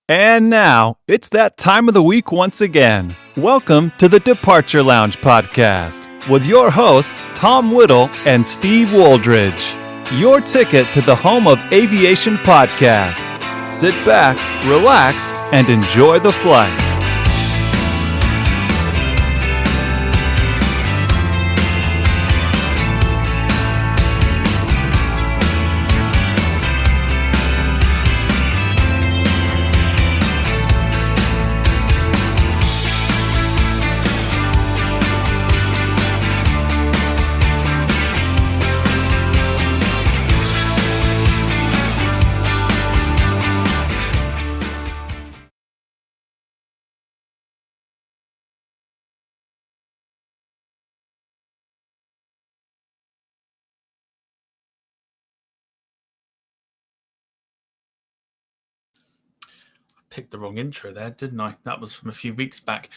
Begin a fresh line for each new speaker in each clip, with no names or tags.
And now, it's that time of the week once again. Welcome to the Departure Lounge podcast with your hosts, Tom Whittle and Steve Wooldridge. Your ticket to the home of aviation podcasts. Sit back, relax, and enjoy the flight.
Picked the wrong intro there, didn't I? That was from a few weeks back.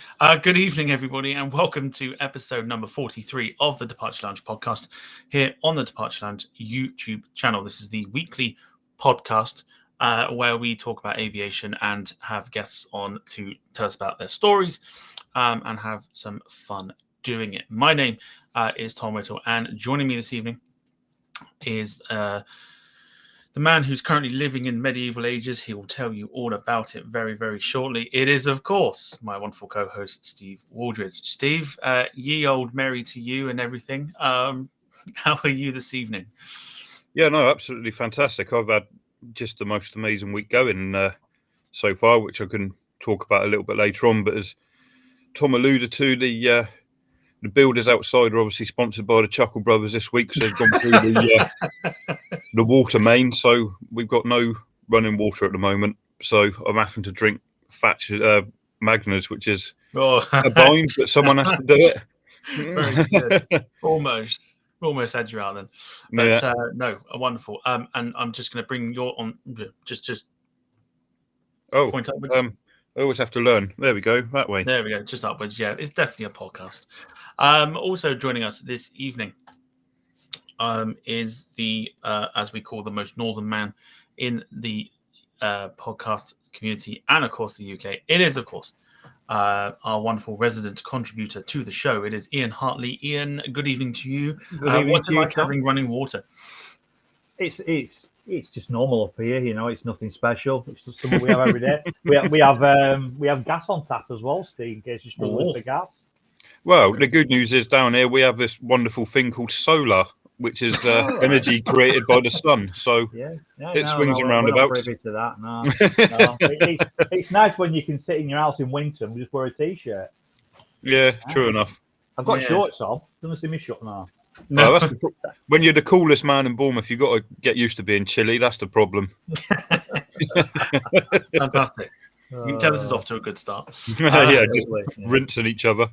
Good evening, everybody, and welcome to episode number 43 of the Departure Lounge podcast here on the Departure Lounge YouTube channel. This is the weekly podcast where we talk about aviation and have guests on to tell us about their stories and have some fun doing it. My name is Tom Whittle, and joining me this evening is the man who's currently living in medieval ages. He will tell you all about it very, very shortly. It is, of course, my wonderful co-host, Steve Wooldridge. Steve, ye old merry to you and everything. How are you this evening?
Yeah, no, absolutely fantastic. I've had just the most amazing week going so far, which I can talk about a little bit later on. But as Tom alluded to, the builders outside are obviously sponsored by the Chuckle Brothers this week, so they've gone through the water main, so we've got no running water at the moment. So I'm having to drink Magners, which is a bind, but someone has to do it.
Very good. Almost had you out then, but yeah. No, wonderful. And I'm just going to bring your on just point upwards.
I always have to learn. There we go. That way.
There we go. Just upwards. Yeah, it's definitely a podcast. Also joining us this evening is the, as we call, the most northern man in the podcast community and, of course, the UK. It is, of course, our wonderful resident contributor to the show. It is Ian Hartley. Ian, good evening to you. What's it like having running water?
It's just normal up here, you know. It's nothing special. It's just something we have every day. We have gas on tap as well, Steve, in case you struggle with the gas.
Well, the good news is down here we have this wonderful thing called solar, which is energy created by the sun. So it swings and roundabouts.
We're not privy to that, no. It's nice when you can sit in your house in winter and just wear a t-shirt.
Yeah, true enough.
I've got shorts on. Don't see me shut now.
No, when you're the coolest man in Bournemouth, you've got to get used to being chilly. That's the problem.
Fantastic. You can tell this is off to a good start.
Just rinsing each other.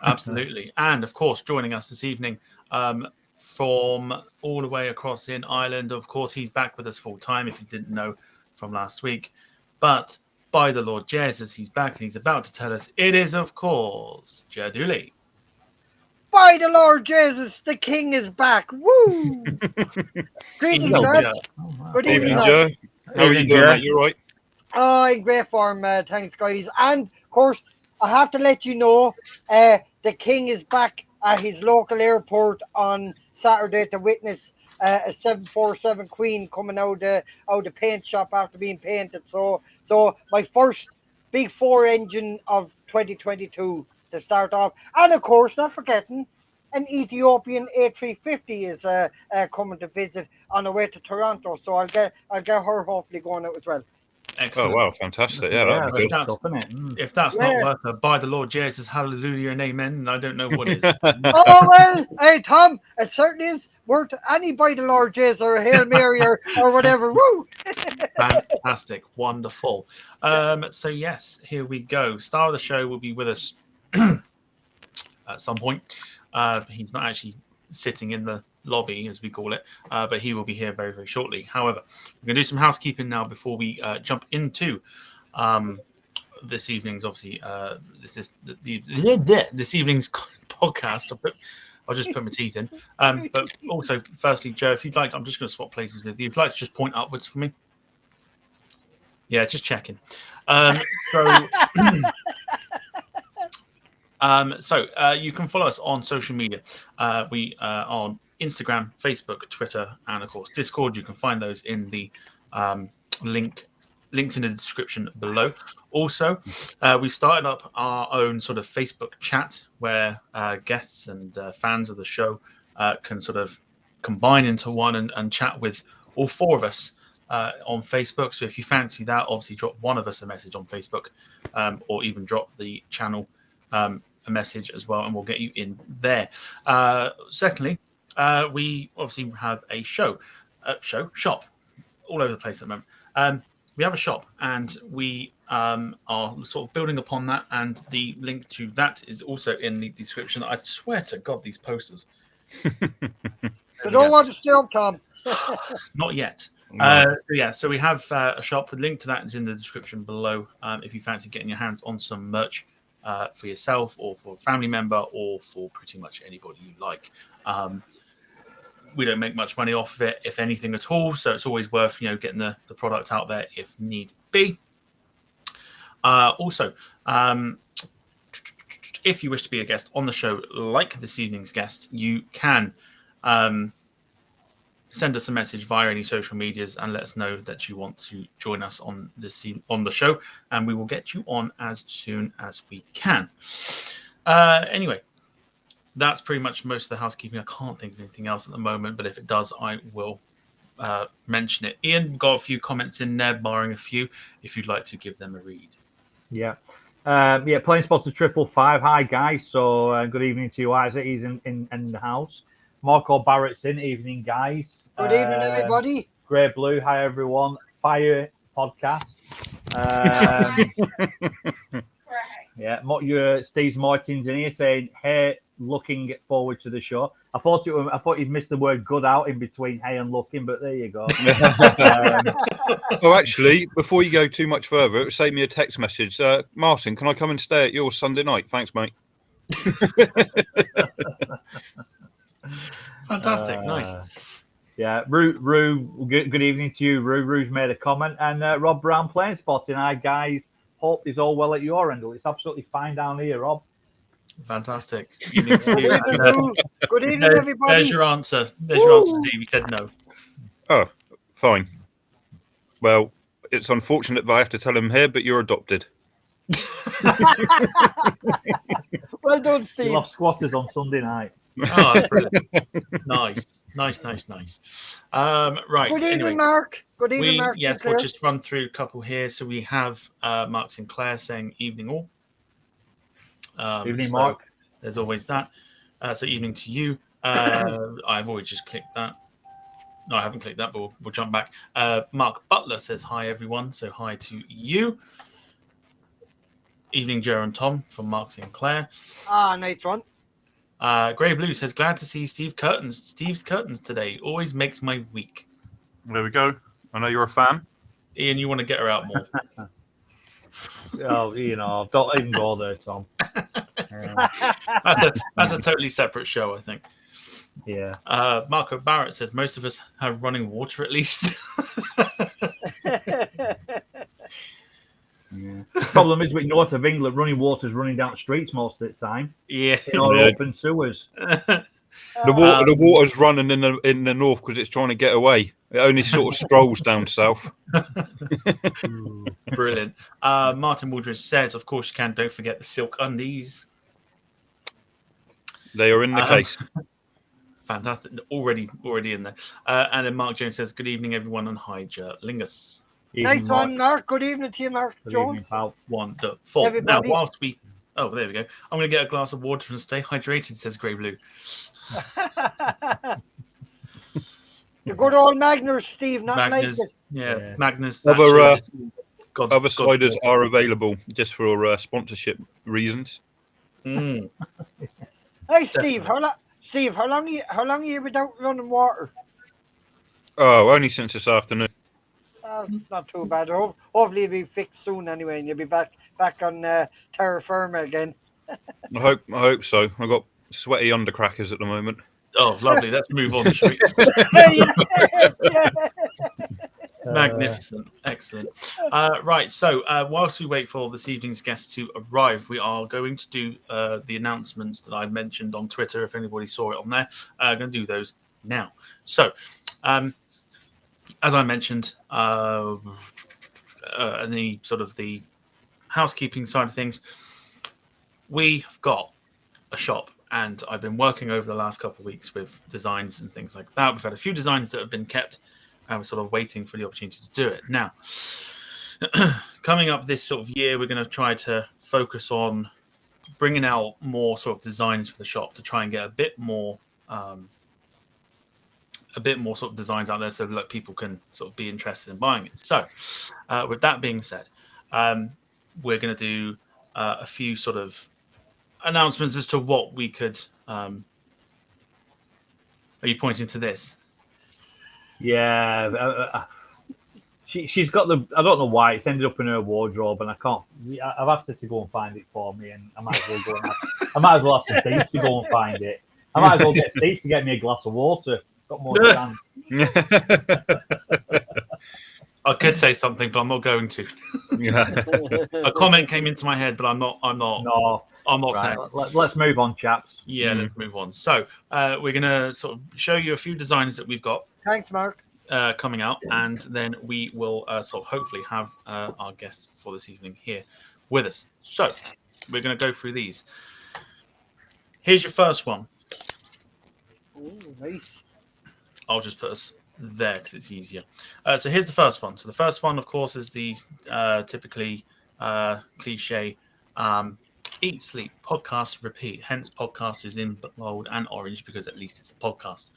Absolutely. And, of course, joining us this evening from all the way across in Ireland. Of course, he's back with us full time, if you didn't know from last week. But by the Lord Jesus, he's back and he's about to tell us it is, of course, Jaduli.
By the Lord Jesus, the King is back. Woo! Greetings, lads. Good evening,
Joe. How are you doing, mate? You all right?
Oh, in great form, thanks, guys. And, of course, I have to let you know, the King is back at his local airport on Saturday to witness a 747 Queen coming out the paint shop after being painted. So my first big 4-engine of 2022 to start off. And, of course, not forgetting, an Ethiopian A350 is coming to visit on the way to Toronto. So I'll get her hopefully going out as well.
Excellent.
Oh, wow, fantastic. Yeah, that'd be
good. If that's not worth a by the Lord Jesus, hallelujah and amen, I don't know what is.
Oh, well, hey, Tom, it certainly is worth any by the Lord Jesus or Hail Mary or whatever. Woo!
Fantastic. Wonderful. So, yes, here we go. Star of the show will be with us at some point. He's not actually sitting in the lobby, as we call it, but he will be here very, very shortly. However, we're going to do some housekeeping now before we jump into this evening's, obviously, this evening's podcast. I'll just put my teeth in. But also, firstly, Joe, if you'd like, I'm just going to swap places with you. If you'd like to just point upwards for me. Yeah, just checking. So you can follow us on social media. We are on Instagram, Facebook, Twitter, and of course Discord. You can find those in the links in the description below. Also, we've started up our own sort of Facebook chat where guests and fans of the show can sort of combine into one and chat with all four of us on Facebook. So if you fancy that, obviously drop one of us a message on Facebook, or even drop the channel a message as well, and we'll get you in there. Secondly, we obviously have a shop all over the place at the moment. We have a shop, and we are sort of building upon that, and the link to that is also in the description. I swear to God, these posters.
I don't want to stay up, Tom.
Not yet.
No.
So we have a shop. The link to that is in the description below. If you fancy getting your hands on some merch for yourself or for a family member or for pretty much anybody you like. We don't make much money off of it, if anything at all. So it's always worth, getting the product out there if need be. Also, if you wish to be a guest on the show, like this evening's guest, you can send us a message via any social medias and let us know that you want to join us on the show, and we will get you on as soon as we can. Anyway, that's pretty much most of the housekeeping. I can't think of anything else at the moment, but if it does, I will mention it. Ian, got a few comments in there, barring a few, if you'd like to give them a read.
Yeah. Playing spots of 555. Hi, guys. So good evening to you, Isaac. He's in the house. Marco Barrett's in. Evening, guys.
Good evening, everybody.
Grey Blue. Hi, everyone. Fire podcast. Steve Martin's in here saying, "Hey, looking forward to the show." I thought he'd missed the word "good" out in between "hey" and "looking," but there you go.
Oh, actually, before you go too much further, it save me a text message. Martin, can I come and stay at yours Sunday night? Thanks, mate.
Fantastic, nice.
Yeah, Rue, good evening to you. Rue's made a comment, and Rob Brown playing spotting. Hi, guys. Hope it's all well at your end. It's absolutely fine down here, Rob.
Fantastic.
Good evening, everybody.
There's your answer. Steve. He said no.
Oh, fine. Well, it's unfortunate that I have to tell him here, but you're adopted.
Well done, Steve.
You lost squatters on Sunday night.
Oh, that's brilliant. Nice. Right.
Good evening,
anyway,
Mark. Good evening, Mark.
Yes, we'll just run through a couple here. So we have Mark Sinclair saying evening all.
Evening, Mark.
There's always that. So evening to you. I've already just clicked that. No, I haven't clicked that, but we'll jump back. Mark Butler says hi, everyone. So hi to you. Evening, Joe and Tom from Mark Sinclair.
Nice one.
Grey Blue says, glad to see Steve's curtains today. Always makes my week.
There we go. I know you're a fan.
Ian, you want to get her out more.
Oh, don't even go there, Tom.
That's a totally separate show, I think.
Yeah.
Marco Barrett says, most of us have running water at least.
Yeah. The problem is with north of England, running water's running down streets most of the time.
Yeah.
In our open sewers.
The water's running in the north because it's trying to get away. It only sort of strolls down south.
Brilliant. Martin Woodridge says, of course you can. Don't forget the silk undies.
They are in the case.
Fantastic. Already in there. And then Mark Jones says, good evening, everyone, and hi, Lingus.
Nice one, Mark. Good evening to you, Mark Jones.
Evening, pal.
Wonderful.
Everybody.
Now, whilst we... Oh, there we go. I'm going to get a glass of water and stay hydrated, says Grey Blue.
The good old Magnus, Steve, not
Magnus.
like it.
Yeah, Magnus.
Other
God,
ciders are available just for sponsorship reasons.
Mm.
Hey, Steve, how long are you without running water?
Oh, only since this afternoon.
Not too bad. Hopefully it'll be fixed soon anyway, and you'll be back on terra firma again.
I hope so. I've got sweaty undercrackers at the moment.
Oh, lovely. Let's move on. Magnificent. Excellent. Right. So whilst we wait for this evening's guests to arrive, we are going to do the announcements that I mentioned on Twitter. If anybody saw it on there, I'm going to do those now. So, as I mentioned, the sort of the housekeeping side of things, we've got a shop, and I've been working over the last couple of weeks with designs and things like that. We've had a few designs that have been kept, and we're sort of waiting for the opportunity to do it. Now, coming up this sort of year, we're going to try to focus on bringing out more sort of designs for the shop to try and get a bit more sort of designs out there, so that people can sort of be interested in buying it. So, with that being said, we're going to do a few sort of announcements as to what we could. Are you pointing to this?
Yeah, she's got the. I don't know why it's ended up in her wardrobe, and I can't. I've asked her to go and find it for me, and I might as well go. I might as well ask Steve to go and find it. I might as well get Steve to get me a glass of water. Got more chance.
I could say something, but I'm not going to. A comment came into my head, but I'm not.
No.
I'm not
Right,
saying.
let's move on, chaps.
Yeah, let's move on. So we're going to sort of show you a few designs that we've got.
Thanks, Mark.
Coming out, and then we will sort of hopefully have our guest for this evening here with us. So we're going to go through these. Here's your first one.
Oh, nice.
I'll just put us there because it's easier. So here's the first one. So the first one, of course, is the typically cliche eat, sleep, podcast, repeat. Hence, podcast is in bold and orange because at least it's a podcast.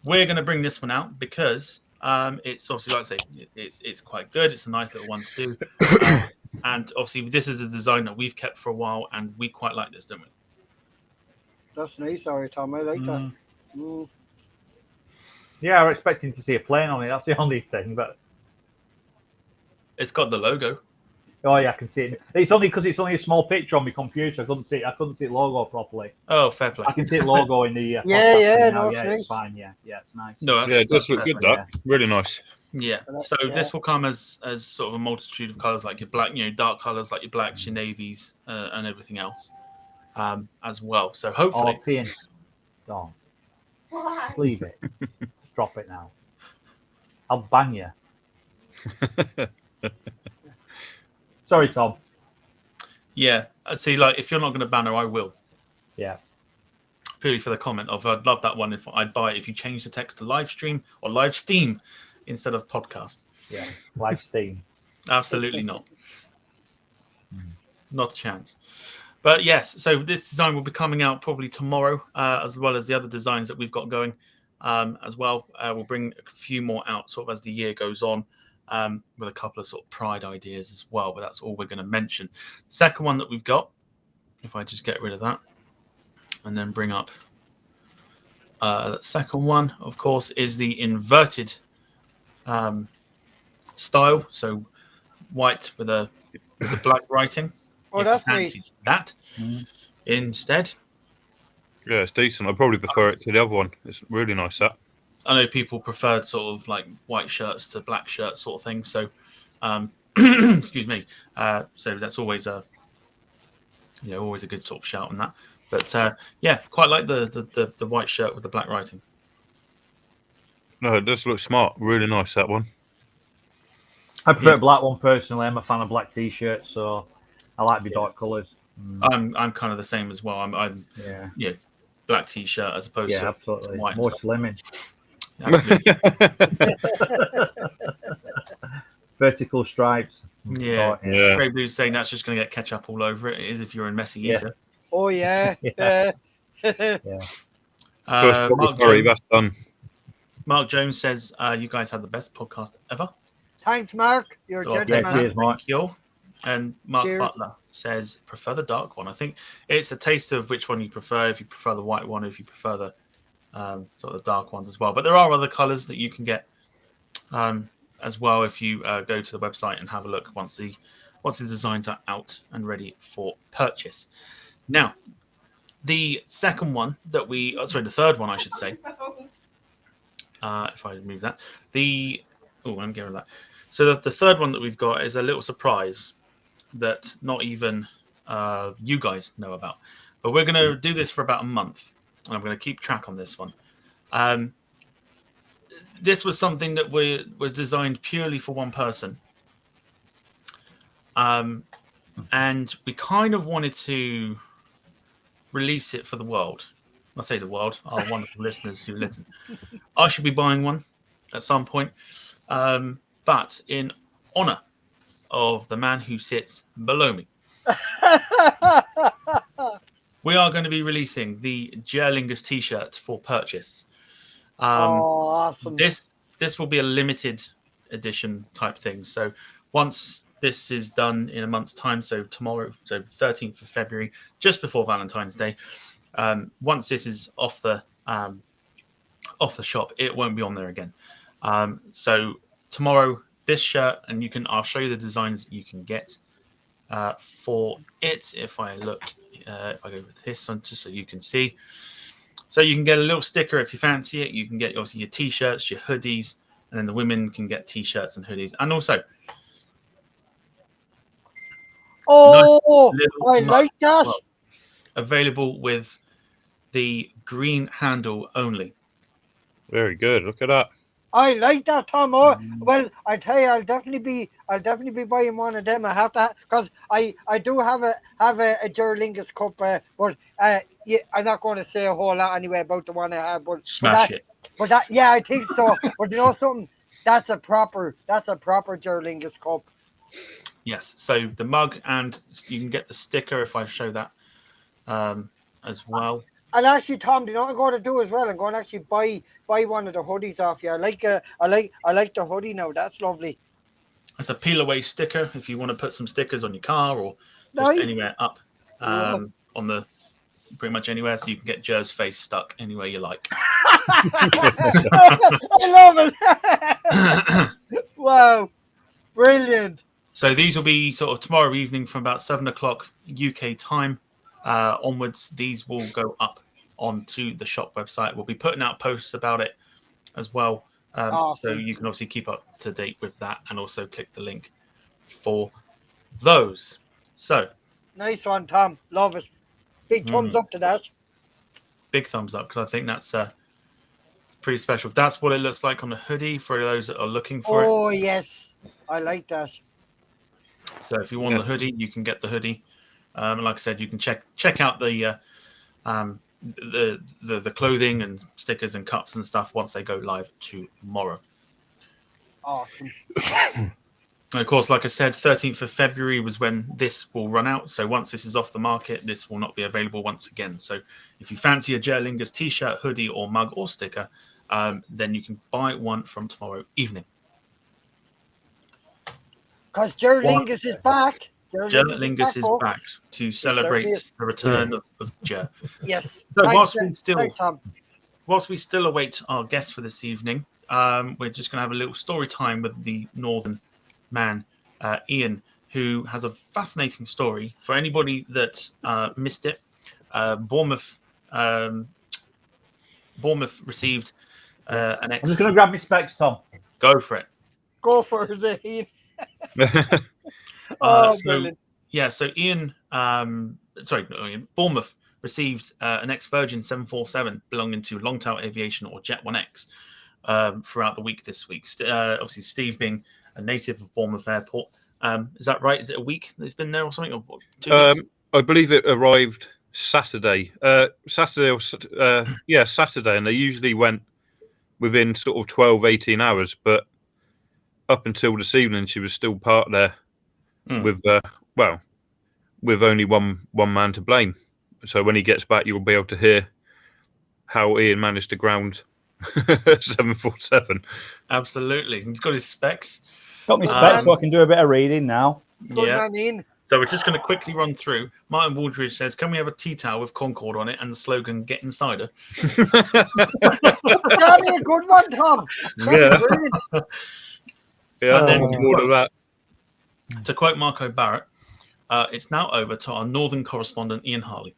We're going to bring this one out because it's obviously, like I say, it's quite good. It's a nice little one to do. And obviously, this is a design that we've kept for a while, and we quite like this, don't we?
That's nice. Sorry, Tom. I like that.
Yeah, we're expecting to see a plane on it. That's the only thing. But
it's got the logo.
Oh yeah, I can see it. It's only because it's only a small picture on my computer. I couldn't see the logo properly.
Oh, fair play.
I can see the logo in the
yeah,
no,
yeah,
it's fine. Yeah, it's nice.
No,
it does look good. That really nice.
Yeah. So this will come as sort of a multitude of colors, like your black, dark colors like your blacks, your navies, and everything else, as well. So hopefully.
Don't leave it. Drop it now. I'll ban you. Sorry, Tom.
Yeah. See, like, if you're not going to ban her, I will.
Yeah.
Purely for the comment of, I'd love that one if I'd buy it if you change the text to live stream or live steam instead of podcast.
Yeah, live steam.
Absolutely not. Not a chance. But yes, so this design will be coming out probably tomorrow, as well as the other designs that we've got going as well. We'll bring a few more out sort of as the year goes on. With a couple of sort of pride ideas as well, but that's all we're going to mention. Second one that we've got, if I just get rid of that and then bring up the second one, of course, is the inverted style. So white with the black writing.
Oh, that's great.
That instead.
Yeah, it's decent. I probably prefer it to the other one. It's really nice. That.
I know people preferred sort of like white shirts to black shirts sort of thing. So, excuse me. So that's always always a good sort of shout on that. But yeah, quite like the white shirt with the black writing.
No, it does look smart. Really nice, that one.
I prefer a black one personally. I'm a fan of black t-shirts, so I like the dark colours.
I'm kind of the same as well. I'm black t-shirt as opposed to
absolutely
white.
More slimming.
Absolutely.
Vertical stripes.
Yeah. Grey Blue's saying that's just going to get ketchup all over it. It is if you're a messy eater.
Oh yeah.
Mark Jones says you guys had the best podcast ever.
Thanks, Mark. You're a gentleman.
Cheers, Mark.
Thank you. And Mark Butler says prefer the dark one. I think it's a taste of which one you prefer. If you prefer the white one, if you prefer the sort of the dark ones as well. But there are other colours that you can get as well if you go to the website and have a look once the designs are out and ready for purchase. Now, the second one that the third one, I should say. If I move that, the Oh, I'm getting that. So the third one that we've got is a little surprise that not even you guys know about. But we're going to do this for about a month, and I'm going to keep track on this one. This was something that was designed purely for one person. And we kind of wanted to release it for the world. I say the world, our wonderful listeners who listen. I should be buying one at some point. But in honor of the man who sits below me, we are going to be releasing the Jerlingus t-shirt for purchase.
Awesome.
This will be a limited edition type thing. So once this is done in a month's time, so tomorrow, so 13th of February, just before Valentine's Day, once this is off the shop, it won't be on there again. So tomorrow, this shirt, and I'll show you the designs that you can get for it. If I look, if I go with this one, just so you can see. So you can get a little sticker if you fancy it. You can get obviously your t-shirts, your hoodies, and then the women can get t-shirts and hoodies. And also,
I
nice
like that.
Available with the green handle only.
Very good. Look at that.
I like that, Tom. Oh, well, I tell you, I'll definitely be buying one of them. I have to, because I do have a Jerlingus cup, but yeah, I'm not going to say a whole lot anyway about the one I have. But
Smash it.
But that, yeah, I think so. But you know something? That's a proper Jerlingus cup.
Yes. So the mug, and you can get the sticker if I show that as well.
And actually, Tom, do you know what I'm going to do as well? I'm going to actually buy one of the hoodies off you. I like the hoodie now. That's lovely.
It's a peel away sticker if you want to put some stickers on your car or just anywhere up on the pretty much anywhere, so you can get Jer's face stuck anywhere you like.
I love it. Wow, brilliant.
So these will be sort of tomorrow evening from about 7 o'clock UK time onwards. These will go up onto the shop website. We'll be putting out posts about it as well. So you can obviously keep up to date with that and also click the link for those. So
nice one, Tom. Love it. Big thumbs up to that.
Big thumbs up, because I think that's pretty special. That's what it looks like on the hoodie for those that are looking for it.
Oh, yes. I like that.
So if you want the hoodie, you can get the hoodie. And like I said, you can check out the clothing and stickers and cups and stuff once they go live tomorrow.
Awesome.
And of course, like I said, 13th of February was when this will run out. So once this is off the market, this will not be available once again. So if you fancy a Jerlingus t-shirt, hoodie, or mug or sticker, then you can buy one from tomorrow evening.
Because Jerlingus is back.
Jerlingus is back to celebrate the return of Jer.
Yes.
So
Thanks,
whilst we still await our guest for this evening, we're just going to have a little story time with the Northern man, Ian, who has a fascinating story. For anybody that missed it, Bournemouth received an ex.
I'm just going to grab my specs, Tom.
Go for it.
Go for it, Ian.
So Ian, Bournemouth received an ex-Virgin 747 belonging to Longtail Aviation or Jet 1X throughout the week this week. Obviously, Steve being a native of Bournemouth Airport. Is that right? Is it a week that it's been there or something? Or 2 weeks?
I believe it arrived Saturday. Saturday, and they usually went within sort of 12, 18 hours. But up until this evening, she was still parked there with only one man to blame. So when he gets back, you'll be able to hear how Ian managed to ground 747.
Absolutely. He's got his specs.
Got my specs so I can do a bit of reading now.
So we're just going to quickly run through. Martin Waldridge says, can we have a tea towel with Concord on it and the slogan, get insider?
That'd be a good one, Tom.
Yeah,
and then
more of that.
To quote Marco Barrett, it's now over to our Northern correspondent, Ian Harley.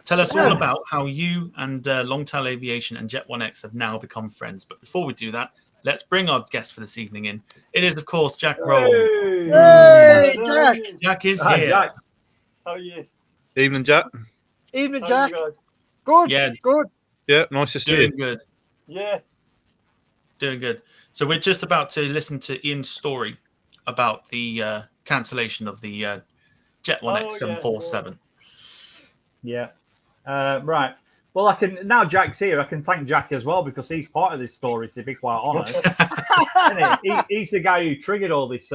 Tell us all about how you and Longtail Aviation and Jet 1X have now become friends. But before we do that, let's bring our guest for this evening in. It is, of course, Jack Roll.
Hey, Jack.
Jack is
Hi,
here.
Jack.
How are you?
Evening, Jack.
Evening,
How are
Jack.
you guys?
Good.
Yeah.
Good.
Yeah, nice to see
Doing
you.
good.
Yeah.
Doing good. So we're just about to listen to Ian's story about the cancellation of the Jet 1X 747.
Yeah. Right. Well, I can now. Jack's here. I can thank Jack as well because he's part of this story. To be quite honest, isn't he? He's the guy who triggered all this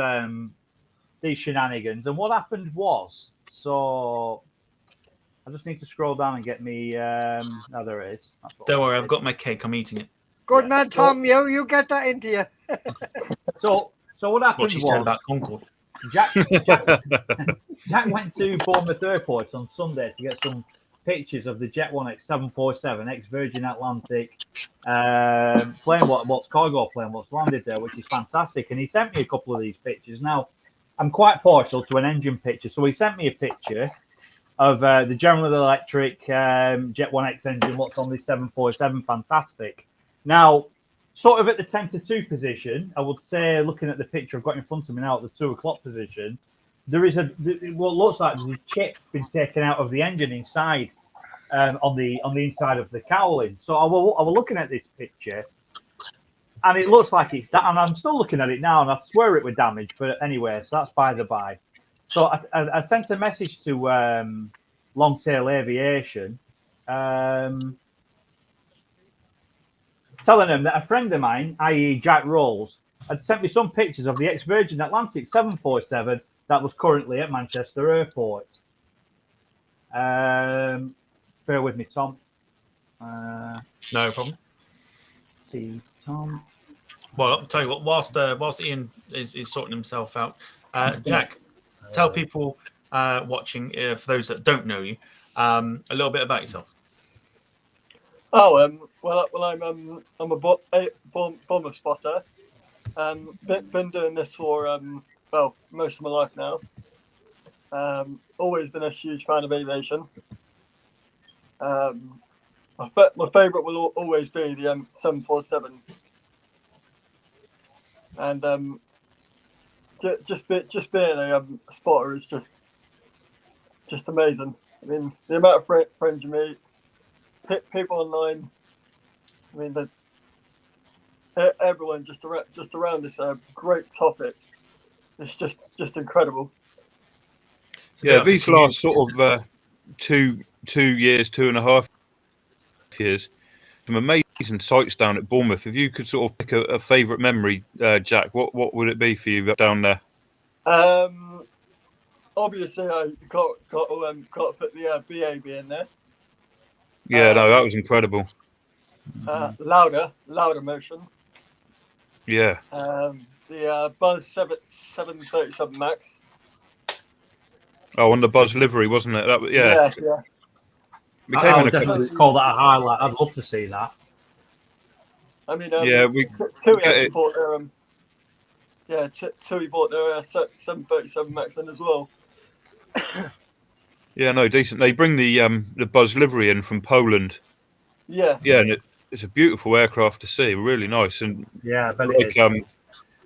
these shenanigans. And what happened was, so I just need to scroll down and get me. Oh, there it is. That's what I
Don't worry,
wanted.
I've got my cake. I'm eating it.
Good
Yeah.
man, Tom. You get that into you.
So what
That's
happened
what she
was
said about Concorde.
Jack went to Bournemouth Airport on Sunday to get some pictures of the Jet 1X 747 ex-Virgin Atlantic plane, what's cargo plane, what's landed there, which is fantastic. And he sent me a couple of these pictures. Now, I'm quite partial to an engine picture, so he sent me a picture of the General Electric Jet 1X engine, what's on this 747, fantastic. Now, sort of at the 10 to 2 position, I would say, looking at the picture I've got in front of me now at the 2 o'clock position, there is what looks like there's a chip been taken out of the engine inside on the inside of the cowling. So I was looking at this picture, and it looks like it's that. And I'm still looking at it now, and I swear it was damaged. But anyway, so that's by the by. So I sent a message to Longtail Aviation, telling them that a friend of mine, i.e. Jack Rolls, had sent me some pictures of the ex-Virgin Atlantic 747 that was currently at Manchester Airport. Bear with me, Tom.
No problem.
See, Tom.
Well, I'll tell you what, whilst Ian is sorting himself out, Jack, tell people watching, for those that don't know you, a little bit about yourself.
Oh, well, I'm a bomber spotter. Been doing this for most of my life now. Always been a huge fan of aviation. My favourite will always be the 747, and just being a spotter is just amazing. I mean, the amount of friends you meet, people online. I mean, everyone just around this great topic. It's just incredible.
Yeah, these last sort of 2 years, 2.5 years, some amazing sights down at Bournemouth. If you could sort of pick a favourite memory, Jack, what would it be for you down there?
Obviously, I got to put the BAB in there.
Yeah, no, that was incredible.
Louder motion.
Yeah.
The Buzz 737 Max.
Oh, on the Buzz livery, wasn't it? That was,
Yeah.
We
I
came in
would
a couple.
definitely call that a highlight. I'd love to see that.
I mean,
we
actually bought their Tui bought their 737 Max in as well.
Yeah, no, decent. They bring the Buzz livery in from Poland.
Yeah.
Yeah, and it's a beautiful aircraft to see, really nice. And
Yeah, I bet
like
it is.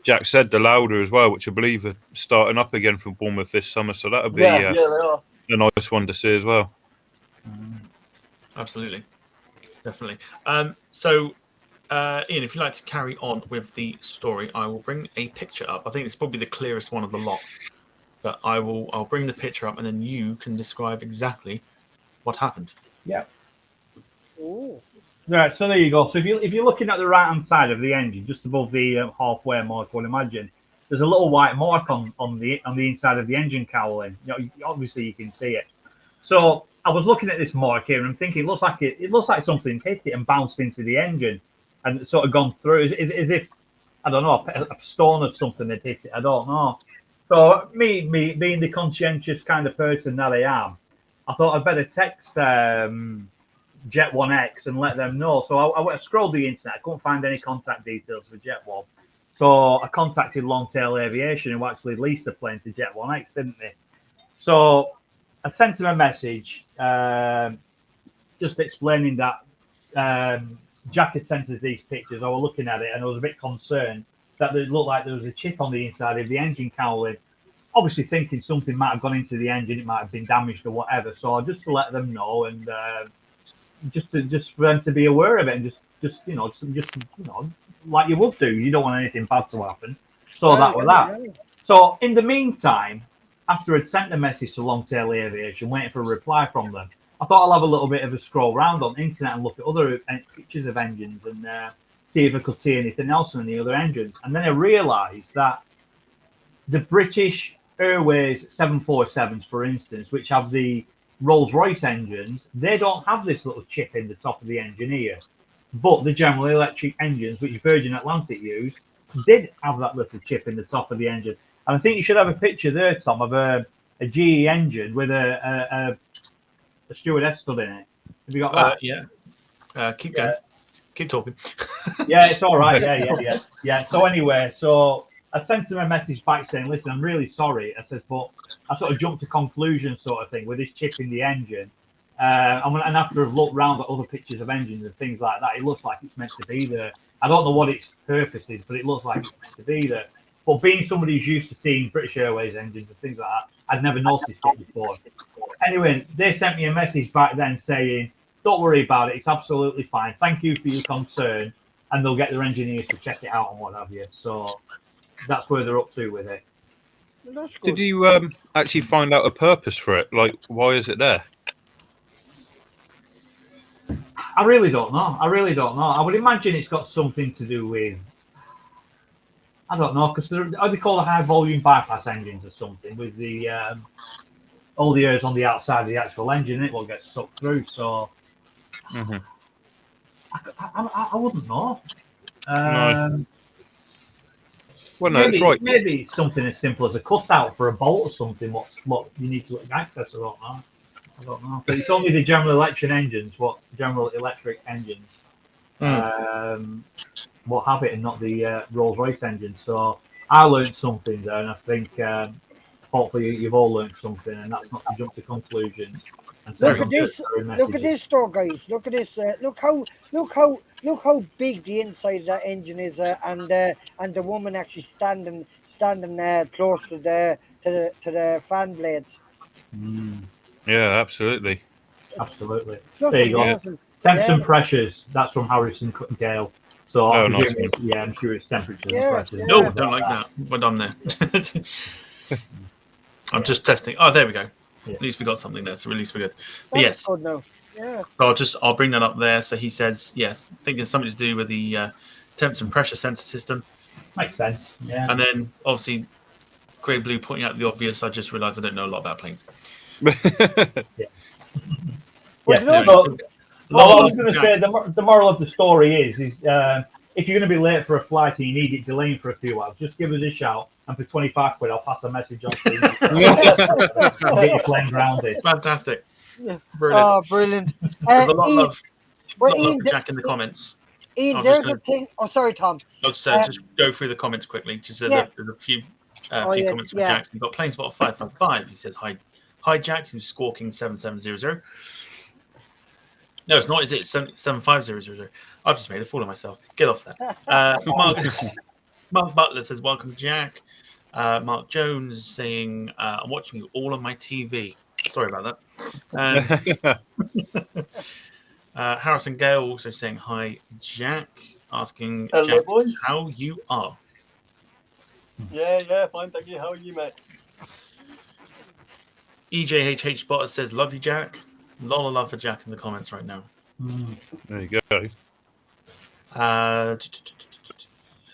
Jack said, the Lauda as well, which I believe are starting up again from Bournemouth this summer. So that'll be
Yeah, they are.
a nice one to see as well.
Absolutely, definitely. So, Ian, if you'd like to carry on with the story, I will bring a picture up. I think it's probably the clearest one of the lot. But I'll bring the picture up, and then you can describe exactly what happened.
Yeah.
Ooh.
Right, so there you go. So if you're looking at the right hand side of the engine, just above the halfway mark, I would imagine there's a little white mark on the inside of the engine cowling. Obviously you can see it. So I was looking at this mark here, and I'm thinking it looks like something's hit it and bounced into the engine, and it's sort of gone through as if I don't know a stone or something had hit it. I don't know. So me being the conscientious kind of person that I am, I thought I'd better text Jet 1X and let them know. So I scrolled the internet. I couldn't find any contact details for Jet 1. So I contacted Longtail Aviation, who actually leased the plane to Jet 1X, didn't they? So I sent him a message just explaining that Jack had sent us these pictures. I was looking at it and I was a bit concerned that it looked like there was a chip on the inside of the engine cowling. Obviously, thinking something might have gone into the engine, it might have been damaged or whatever. So just to let them know and just for them to be aware of it, and just like you would do. You don't want anything bad to happen. So that was that. So in the meantime, after I'd sent the message to Longtail Aviation, waiting for a reply from them, I thought I'll have a little bit of a scroll around on the internet and look at other pictures of engines and see if I could see anything else on the other engines. And then I realised that the British Airways 747s, for instance, which have the Rolls-Royce engines, they don't have this little chip in the top of the engine here. But the General Electric engines, which Virgin Atlantic used, did have that little chip in the top of the engine. And I think you should have a picture there, Tom, of a GE engine with a stewardess stood in it. Have you got that?
Yeah. Keep going. Keep talking.
Yeah, it's all right. Yeah. So anyway, I sent him a message back saying, listen, I'm really sorry. I says, but I sort of jumped to conclusion sort of thing with this chip in the engine. And after I've looked around at other pictures of engines and things like that, it looks like it's meant to be there. I don't know what its purpose is, but it looks like it's meant to be there. But being somebody who's used to seeing British Airways engines and things like that, I'd never noticed it before. Anyway, they sent me a message back then saying, don't worry about it. It's absolutely fine. Thank you for your concern. And they'll get their engineers to check it out and what have you. So that's where they're up to with it.
Did you actually find out a purpose for it? Like, why is it there?
I really don't know. I would imagine it's got something to do with, I don't know, because they call high volume bypass engines or something with the all the airs on the outside of the actual engine, it will get sucked through. So I wouldn't know.
No. Well, no,
maybe,
it's right.
Maybe it's something as simple as a cutout for a bolt or something. What you need to access? I don't know. But it's only the General Electric engines. General Electric engines? What have it, and not the Rolls-Royce engines. So I learned something there, and I think hopefully you've all learned something, and that's not to jump to conclusions.
Look at this! Look at this, though, guys. Look at this! Look how big the inside of that engine is, and the woman actually standing close to the fan blades.
Yeah, absolutely.
There you go. Temps and pressures. That's from Harrison Gale. So I'm sure it's temperatures and pressures.
No, don't like that. We're done there. I'm just testing. Oh, there we go. Yeah. At least we got something there, so at least we're good. But yes.
Good now. Yeah.
So I'll bring that up there. So he says, yes, I think there's something to do with the temps and pressure sensor system.
Makes sense. Yeah.
And then obviously Grey Blue pointing out the obvious. I just realised I don't know a lot about planes.
Yeah.
Well,
I was going to say the moral of the story is if you're going to be late for a flight and you need it delaying for a few hours, just give us a shout, and for 25 quid, I'll pass a message on to you. I'll get your plane grounded.
Fantastic.
Yeah.
Brilliant.
Oh, brilliant.
There's a lot of love for Jack in the comments.
Ian, there's a thing. Oh, sorry, Tom.
Just go through the comments quickly. Just there's a few comments from Jack. You've got Planesbot 555. He says, Hi, Jack, who's squawking 7700. No, it's not. Is it 75000? I've just made a fool of myself. Get off that. Mark Butler says, welcome, Jack. Mark Jones is saying, I'm watching you all on my TV. Sorry about that. Harrison Gale also saying, hi, Jack. Asking
hello,
Jack
boys.
How you are.
Yeah, fine, thank you. How are you, mate?
EJHH Botter says, love you, Jack. A lot of love for Jack in the comments right now.
There you go.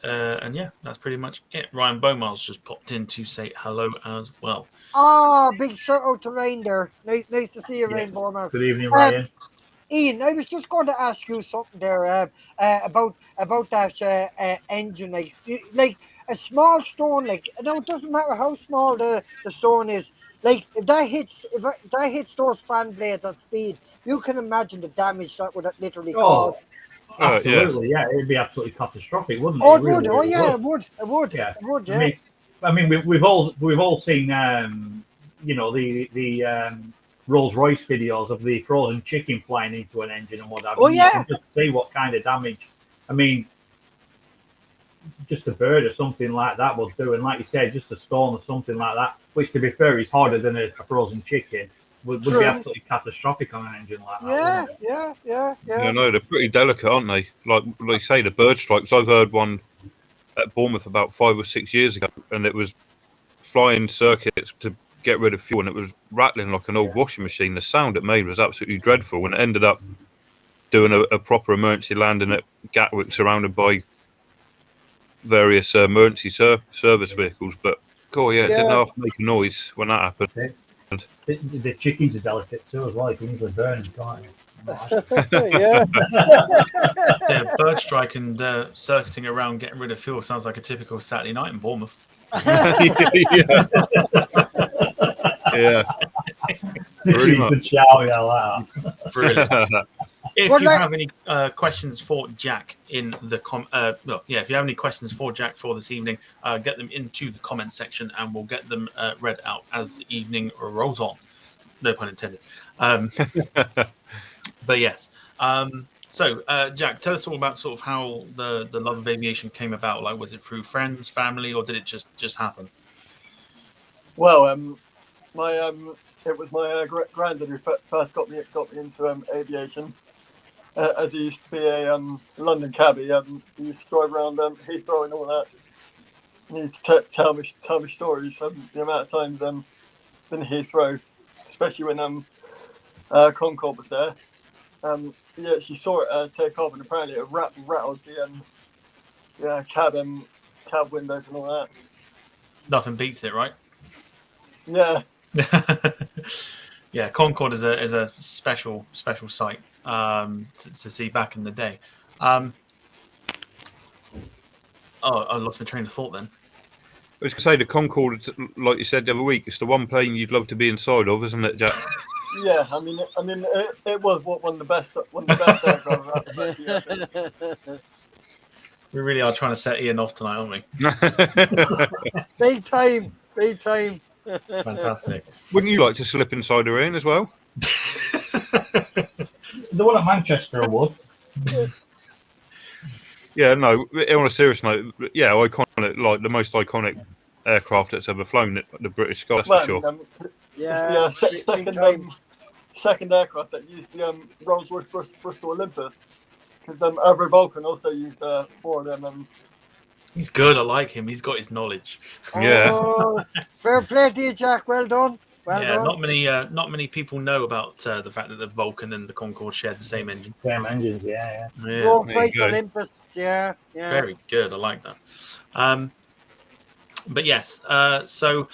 And yeah, that's pretty much it. Ryan Beaumiles just popped in to say hello as well.
Oh, big shout out to Rain there. Nice to see you, Rain Beaumiles.
Good evening, Ryan.
Ian, I was just going to ask you something there about that engine, like a small stone, like no, it doesn't matter how small the stone is. Like if that hits those fan blades at speed, you can imagine the damage that would literally cause.
Absolutely, yeah, it'd be absolutely catastrophic, wouldn't it?
Oh, it would. Oh, yeah, it would.
Yeah.
It would. Yeah.
I mean, we've all seen, the Rolls Royce videos of the frozen chicken flying into an engine and what have you.
Oh, yeah.
You can just see what kind of damage. I mean, just a bird or something like that will do. And like you said, just a stone or something like that, which to be fair is harder than a frozen chicken, would be
True.
absolutely catastrophic on an engine like that.
Yeah,
wouldn't it?
yeah.
No, they're pretty delicate, aren't they? Like they say, the bird strikes. I've heard one at Bournemouth about 5 or 6 years ago, and it was flying circuits to get rid of fuel, and it was rattling like an old washing machine. The sound it made was absolutely dreadful, and it ended up doing a proper emergency landing at Gatwick, surrounded by various emergency service vehicles. But God, yeah, it didn't
Yeah.
half make a noise when that happened.
That's it. The chickens are delicate too as well. You can easily burn them, can't you?
Yeah.
Yeah, bird strike and circuiting around getting rid of fuel sounds like a typical Saturday night in Bournemouth.
Yeah. Yeah. Pretty
You
much.
could shout, yeah, like that.
Brilliant. If
Well,
you
like-
have any questions for Jack in the if you have any questions for Jack for this evening, get them into the comment section and we'll get them read out as the evening rolls on. No pun intended. But yes. So, Jack, tell us all about sort of how the love of aviation came about. Like, was it through friends, family, or did it just happen?
Well, it was my granddad who first got me into aviation. As he used to be a London cabbie, he used to drive around Heathrow and all that. And he used to tell me stories. The amount of times been to Heathrow, especially when Concorde was there. He actually saw it take off, and apparently it rattled the cab windows and all that.
Nothing beats it, right?
Yeah.
Yeah, Concorde is a special sight to see back in the day. I lost my train of thought then.
I was going to say the Concorde, like you said the other week, it's the one plane you'd love to be inside of, isn't it, Jack?
Yeah, I mean, it was one of the best aircraft I've
We really are trying to set Ian off tonight, aren't we?
Big time.
Fantastic.
Wouldn't you like to slip inside her in as well?
The one at Manchester would.
Yeah, no, on a serious note, yeah, iconic, like the most iconic aircraft that's ever flown, the British Sky, that's for sure.
Yeah.
It's the second aircraft that used the Rolls-Royce Bristol Olympus, because Avro Vulcan also used 4 of them.
He's good. I like him. He's got his knowledge.
Yeah.
Oh, fair play to you, Jack. Well done. Well
Yeah,
done.
not many people know about the fact that the Vulcan and the Concorde shared the same engine.
Same engines, yeah.
Yeah,
Rolls
there you
Royce
go.
Olympus. Yeah.
very good. I like that. But yes, so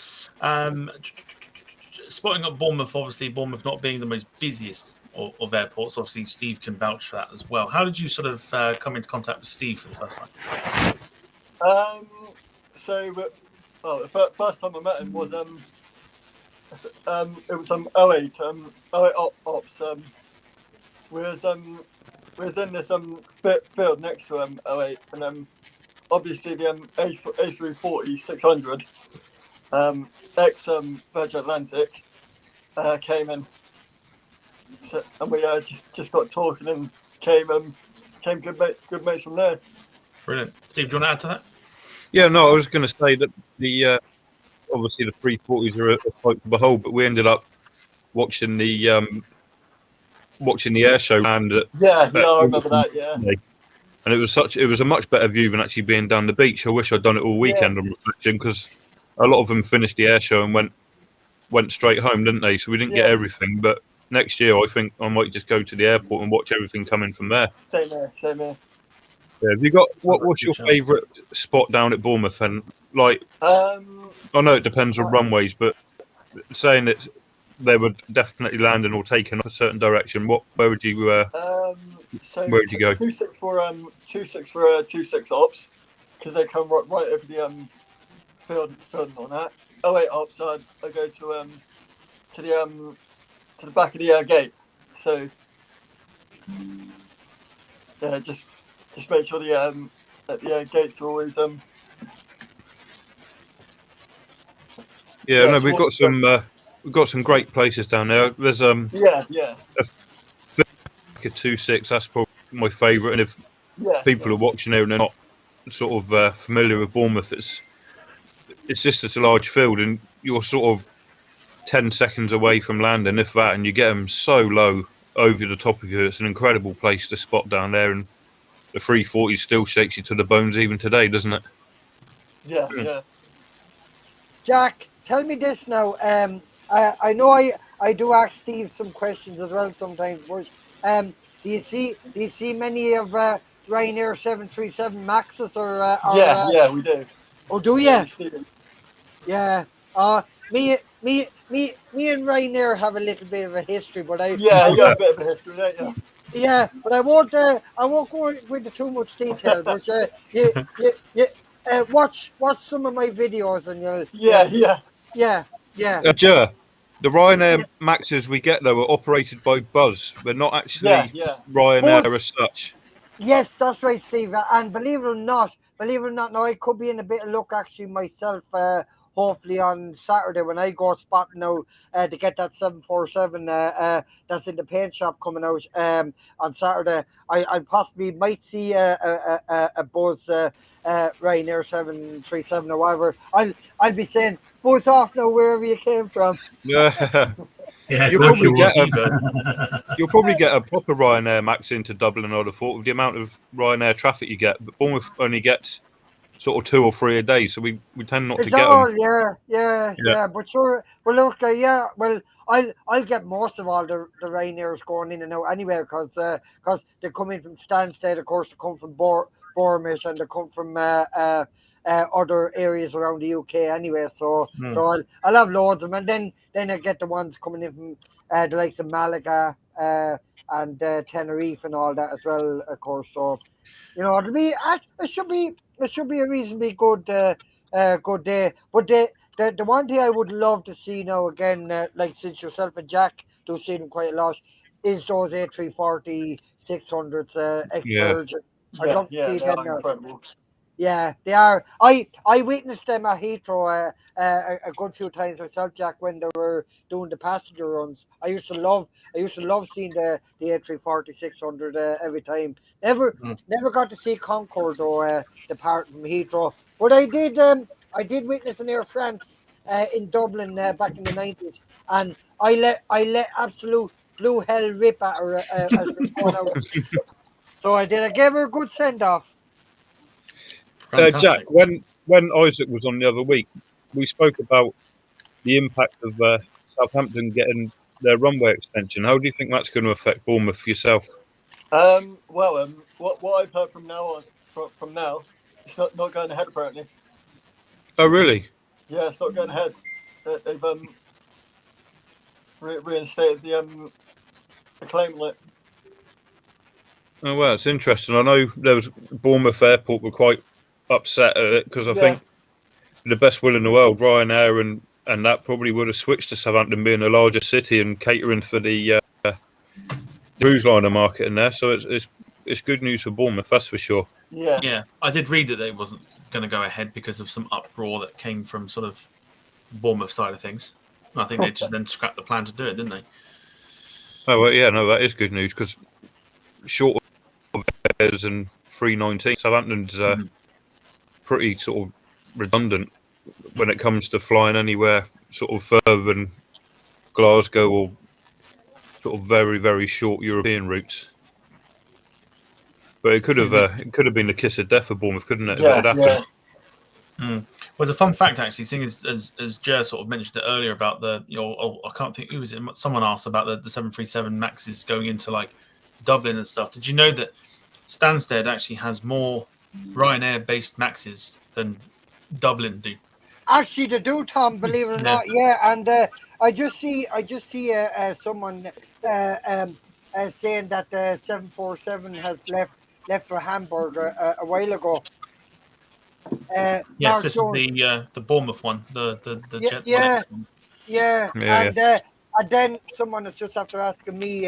spotting up Bournemouth, obviously Bournemouth not being the most busiest of airports. Obviously, Steve can vouch for that as well. How did you sort of come into contact with Steve for the first time?
The first time I met him was it was 08 ops. We was in this field next to 08, and obviously the A340 600 ex Virgin Atlantic came in, so, and we just got talking and came good mates from there.
Brilliant. Steve, do you want to add to that?
Yeah, no, I was going to say that the obviously the 340s are a sight to behold, but we ended up watching the air show and
Yeah, I remember that. Yeah.
and it was a much better view than actually being down the beach. I wish I'd done it all weekend on reflection, because a lot of them finished the air show and went straight home, didn't they? So we didn't get everything. But next year, I think I might just go to the airport and watch everything coming from there.
Same here.
Yeah, have you got what's your favourite spot down at Bournemouth? And like, I know it depends on runways, but saying that they were definitely landing or taking off a certain direction, where would you where would you go?
26 for 26 ops, because they come right over the field and all that. 08 ops, I go to the back of the gate. So yeah, just make sure that the gates are always
Yeah, no, we've got some we've got some great places down there. There's
Yeah.
a 2.6. That's probably my favourite. And if
Yeah.
people are watching here and they're not sort of familiar with Bournemouth, it's just such a large field, and you're sort of 10 seconds away from landing, if that, and you get them so low over the top of you. It's an incredible place to spot down there, and the 340 still shakes you to the bones even today, doesn't it?
Yeah.
Jack, tell me this now. I know I do ask Steve some questions as well sometimes, but do you see many of Ryanair 737 Maxes or
Yeah, we do.
oh, do
Yeah,
you? Yeah. Me and Ryanair have a little bit of a history, but I
Yeah, you
won't,
got a bit of a history, don't you?
yeah, but I won't go into too much detail. But you watch some of my videos and you'll yeah.
Jer, the Ryanair Maxes we get though are operated by Buzz. They're not actually
Yeah.
Ryanair
Buzz.
as such.
Yes, that's right, Steve. And believe it or not, now I could be in a bit of luck actually myself. Hopefully on Saturday when I go spotting now to get that 747 that's in the paint shop coming out on Saturday. I possibly might see a Buzz Ryanair 737 or whatever. I'll be saying Buzz off now wherever you came from.
Yeah.
Yeah,
You'll
of course
probably
you
get
would.
You'll probably get a proper Ryanair Max into Dublin, I'd have thought, with the amount of Ryanair traffic you get. But Bournemouth only gets sort of 2 or 3 a day, so we tend not to
It's
get
all,
them.
yeah. But sure, well, look, well, I'll get most of all the Ryanairs going in and out anyway, because they come in from Stansted, of course, they come from Bournemouth, and they come from other areas around the UK anyway. So I'll have loads of them, and then I get the ones coming in from the likes of Malaga and Tenerife and all that as well, of course. So it'll be it should be a reasonably good good day. But the one thing I would love to see now again, like since yourself and Jack do see them quite a lot, is those A340 600s
Yeah.
ex-Virgin. I'd love to see
they
them
are
now.
incredible.
Yeah, they are. I witnessed them at Heathrow a good few times myself, Jack, when they were doing the passenger runs. I used to love seeing the A340 600 every time. Never got to see Concorde though, depart from Heathrow. But I did witness an Air France in Dublin back in the 90s, and I let absolute blue hell rip at her as we were going out. So I did. I gave her a good send off.
Fantastic.
Jack, when Isaac was on the other week, we spoke about the impact of Southampton getting their runway extension. How do you think that's going to affect Bournemouth yourself?
What I've heard from now, it's not going ahead apparently.
Oh, really?
Yeah, it's not going ahead. They've reinstated the claim on it.
Oh, well, it's interesting. I know there was Bournemouth Airport were quite upset at it because I think the best will in the world, Ryanair and that probably would have switched to Southampton being a larger city and catering for the cruise liner market in there. So it's good news for Bournemouth, that's for sure.
Yeah.
I did read that they wasn't going to go ahead because of some uproar that came from sort of Bournemouth side of things. And I think they just then scrapped the plan to do it, didn't they?
Oh, well, yeah, no, that is good news because short of fares and 319, Southampton's pretty sort of redundant when it comes to flying anywhere sort of further than Glasgow or sort of very, very short European routes. But it could have been the kiss of death for Bournemouth, couldn't it? If it had happened.
Well, the fun fact actually, seeing as Jer sort of mentioned it earlier about I can't think who was it. Someone asked about the 737 Maxes going into like Dublin and stuff. Did you know that Stansted actually has more Ryanair-based Maxes than Dublin do?
Actually, they do, Tom. Believe it or not, yeah. And I just see someone saying that the 747 has left for Hamburg a while ago.
Yes,
Mark
this
Jones,
is the Bournemouth one, the Jet one.
yeah. And then someone is just after asking me,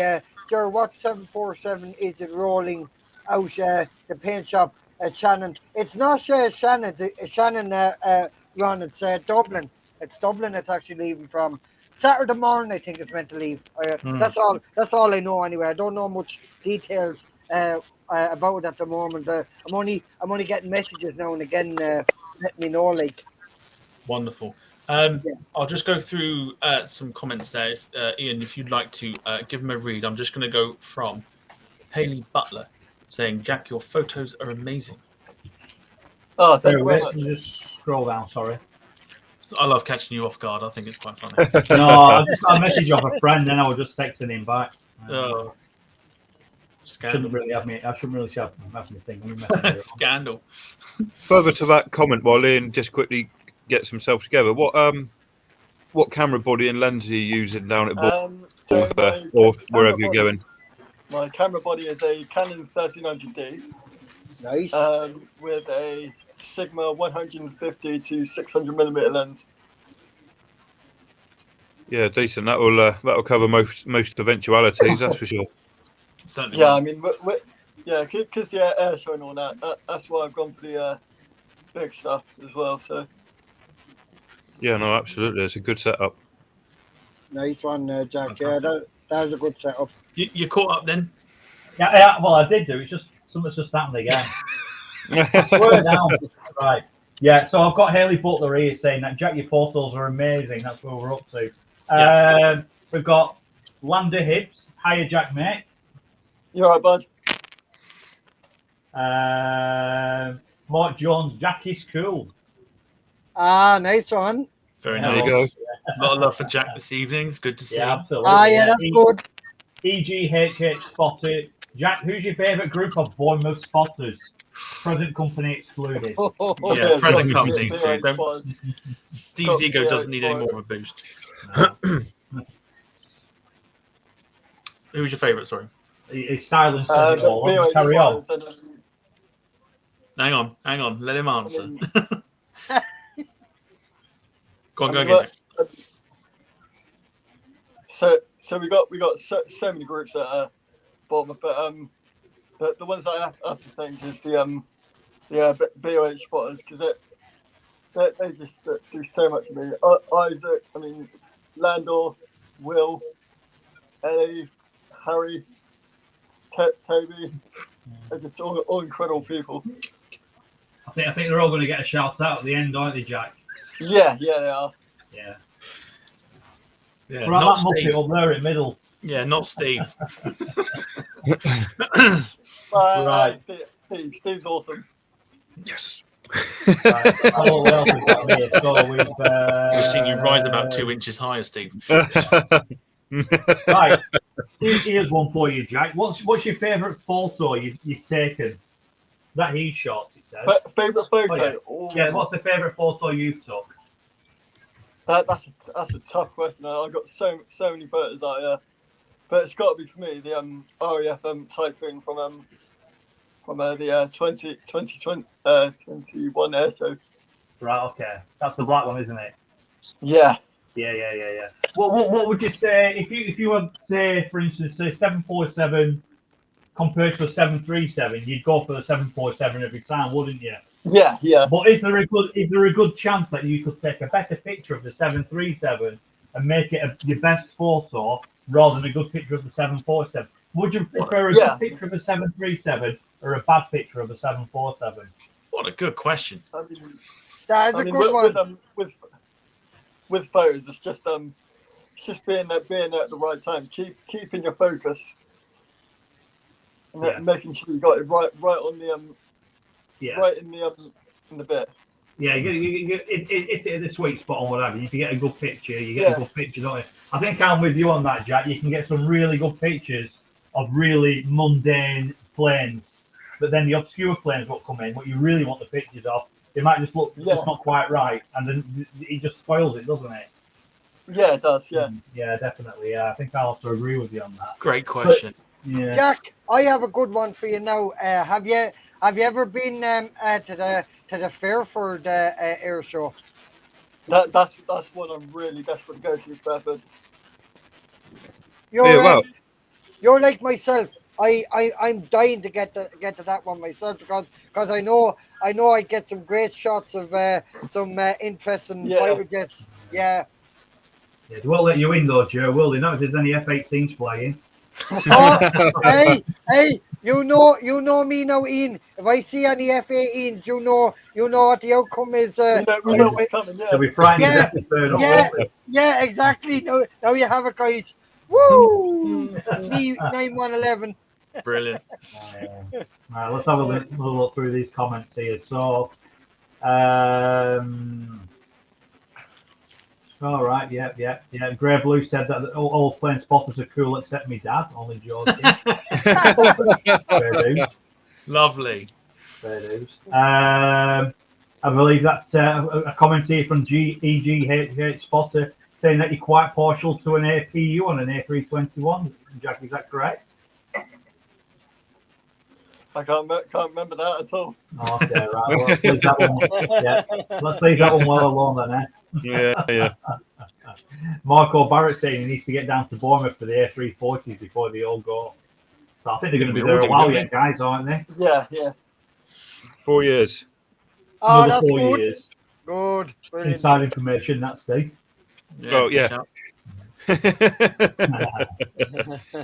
Ger, what 747 is it rolling out the paint shop at Shannon? It's not Shannon, it's Shannon Ron, it's Dublin. It's Dublin it's actually leaving from. Saturday morning, I think it's meant to leave. That's all. That's all I know anyway. I don't know much details about it at the moment. I'm only getting messages now and again letting me know. Like,
Wonderful. I'll just go through some comments there. Ian, if you'd like to give them a read, I'm just going to go from Haley Butler saying, Jack, your photos are amazing.
Oh, thank you
Wait,
very much.
just scroll down. Sorry.
I love catching you off guard. I think it's quite funny.
No, I just got a message off a friend, and I was just texting him back.
Oh,
Shouldn't
scandal.
really have me. I shouldn't really have me thing.
Scandal.
Further to that comment, while Ian just quickly gets himself together, what camera body and lens are you using down at Bournemouth
So my
or
camera
wherever you're
body-
going?
My camera body is a Canon 1300D
nice.
with a Sigma 150 to 600 millimeter lens.
Yeah, decent. That'll cover most eventualities, that's for sure.
Certainly.
Yeah,
will.
I mean, because the air show and all that, that's why I've gone for the big stuff as well. So
Yeah, no, absolutely. It's a good setup.
Nice one, Jack.
Fantastic.
Yeah, that was a good setup.
You caught up then?
Yeah, well, I did do. It's just something's just happened again. I swear down. Right. Yeah, so I've got Haley Butler here saying that, Jack, your photos are amazing. That's where we're up to.
Yeah.
We've got Lander Hibbs. Hiya, Jack, mate.
you all right, bud?
Mark Jones. Jackie's cool.
Ah, nice one.
Very
Yeah,
There you
nice.
go.
A lot of love for Jack this evening. It's good to see.
Yeah, absolutely.
Ah, yeah, that's good.
EGHH Spotter. Jack, who's your favourite group of Bournemouth spotters? Present company excluded.
Yeah, present
got
company
the
included.
big squad.
Steve's
Got
ego
the
doesn't need any
squad.
more of a boost. Who's your favourite? Sorry.
He's silenced it all.
BOH
Carry on.
spotters
Hang on. Let him answer.
and
Go on, go
I
again.
mean,
Jack.
So we got so many groups at Bournemouth, but the ones that I have to think is the BOH spotters because they just do so much for me. Isaac, I mean, Landor, Will, Ellie, Harry, Toby, they're just all incredible people.
I think they're all going to get a shout out at the end, aren't they, Jack?
Yeah, they are.
Yeah.
Yeah,
Right,
not
that Muppet
Steve.
up there in middle.
Yeah, not Steve.
Right.
Steve's awesome.
Yes.
Right. Oh, what else we've got here? So
We've seen you rise about 2 inches higher, Steve.
Right. Here's one for you, Jack. What's your favourite photo you've taken? That he shot, it says.
Favorite photo?
Oh, yeah.
Oh,
Yeah, what's the favourite photo you took?
That's a tough question. I've got so many photos out here, but it's got to be for me the RAF Typhoon from the 2021 air show.
Right, okay. That's the black one, isn't it?
Yeah.
Yeah. What would you say if you were, say, for instance, say 747 compared to a 737, you'd go for the 747 every time, wouldn't you?
Yeah.
But is there a good chance that you could take a better picture of the 737 and make it your best photo rather than a good picture of the 747? Would you prefer a good picture of a 737 or a bad picture of a 747?
What a good question.
I mean,
That's a good one.
With photos, it's just being there at the right time, keeping your focus, and making sure you got it right on the right in the bit.
Yeah, it's the sweet spot or whatever. If you get a good picture, you get a good picture, don't you? I think I'm with you on that, Jack. You can get some really good pictures of really mundane planes, but then the obscure planes will come in. What you really want the pictures of, they might just look just not quite right, and then it just spoils it, doesn't it?
Yeah, it does. Yeah.
Yeah, definitely. Yeah, I think I'll have to agree with you on that.
Great question.
Yeah.
Jack, I have a good one for you now. Have you ever been to the Fairford air show?
That's one I'm really desperate to go to, Fairford.
You're like myself. I'm dying to get to that one myself because I know I get some great shots of some interesting fighter jets. Yeah.
Yeah, they won't let you in though, Joe, will they? Not if there's any F-18s flying.
Oh, hey, you know me now, Ian. If I see any F-18s, you know what the outcome is.
We know what's coming. Yeah.
They'll be frightened
Yeah,
to death to turn up,
yeah,
won't they?
yeah, exactly. Now you have it, guys. Woo! Me 9111.
Brilliant.
Right, let's have a look through these comments here. So, all right, yeah. Grey Blue said that all plane spotters are cool except me dad. Only George. Fair dues.
Lovely.
Fair dues. I believe that a comment here from EGH Spotter saying that you're quite partial to an APU on an A321. Jack, is that correct?
I can't remember that at all.
Okay, right. Well, let's leave that one. Yeah, let's leave that one well alone then.
Yeah.
Marco Barrett saying he needs to get down to Bournemouth for the A340s before they all go. So I think they're going to be there a while yet, guys, aren't they?
Yeah.
4 years.
Oh,
Another
that's
4
good.
years.
Good. Brilliant.
Inside information, that's Steve.
Oh,
good
yeah.
shout.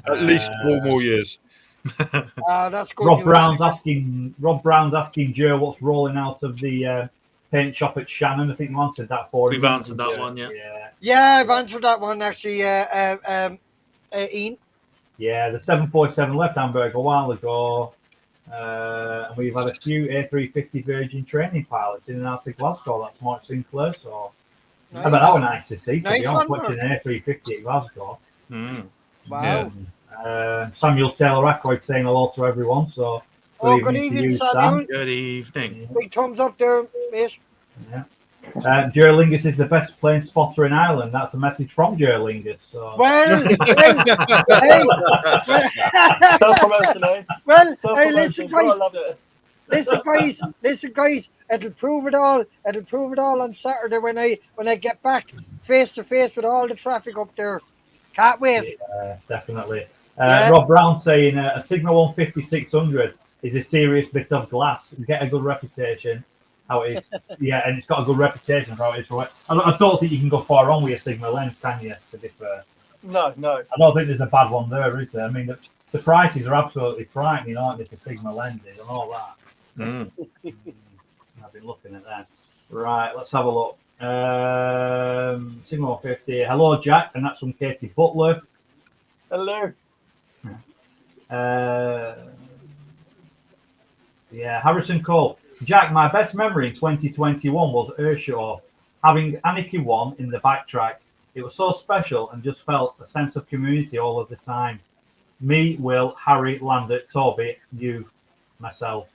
At least 4 more years.
That's good.
Rob
news.
Brown's asking Joe what's rolling out of the paint shop at Shannon. I think you answered that for him.
We've answered that one, yeah.
Yeah, I've answered that one actually. Ian.
Yeah, the 747 left Hamburg a while ago. And we've had a few A350 Virgin training pilots in and out of Glasgow. That's Mark Sinclair. So,
Nice.
I bet that was nice to see.
Nice
Beyond
one,
watching an A350 at Glasgow.
Wow.
Samuel Taylor Ackroyd saying hello to everyone. So,
Good
to
evening,
you,
Samuel.
Good evening.
Big thumbs up there, mate.
Yeah. Jerlingus is the best plane spotter in Ireland. That's a message from Jerlingus. So.
Well,
Self-promotion, eh?
well, hey,
Self-promotion.
listen,
I
guys.
love it.
Listen, guys. It'll prove it all. It'll prove it all on Saturday when I get back face to face with all the traffic up there. Can't wait.
Yeah, definitely.
Yeah.
Rob Brown saying a Sigma 150-600 is a serious bit of glass. Get a good reputation. How it is. Yeah, and it's got a good reputation for how it is. Right? I don't think you can go far wrong with a Sigma lens, can you? To be fair.
No.
I don't think there's a bad one there, is there? I mean, the prices are absolutely frightening, aren't they, for Sigma lenses and all that? I've been looking at that. Right, let's have a look. Sigma 150. Hello, Jack, and that's from Katie Butler.
Hello.
Yeah, Harrison Cole. Jack, my best memory in 2021 was Earnshaw, having Aniki 1 in the backtrack. It was so special and just felt a sense of community all of the time. Me, Will, Harry, Lambert, Toby, you, myself.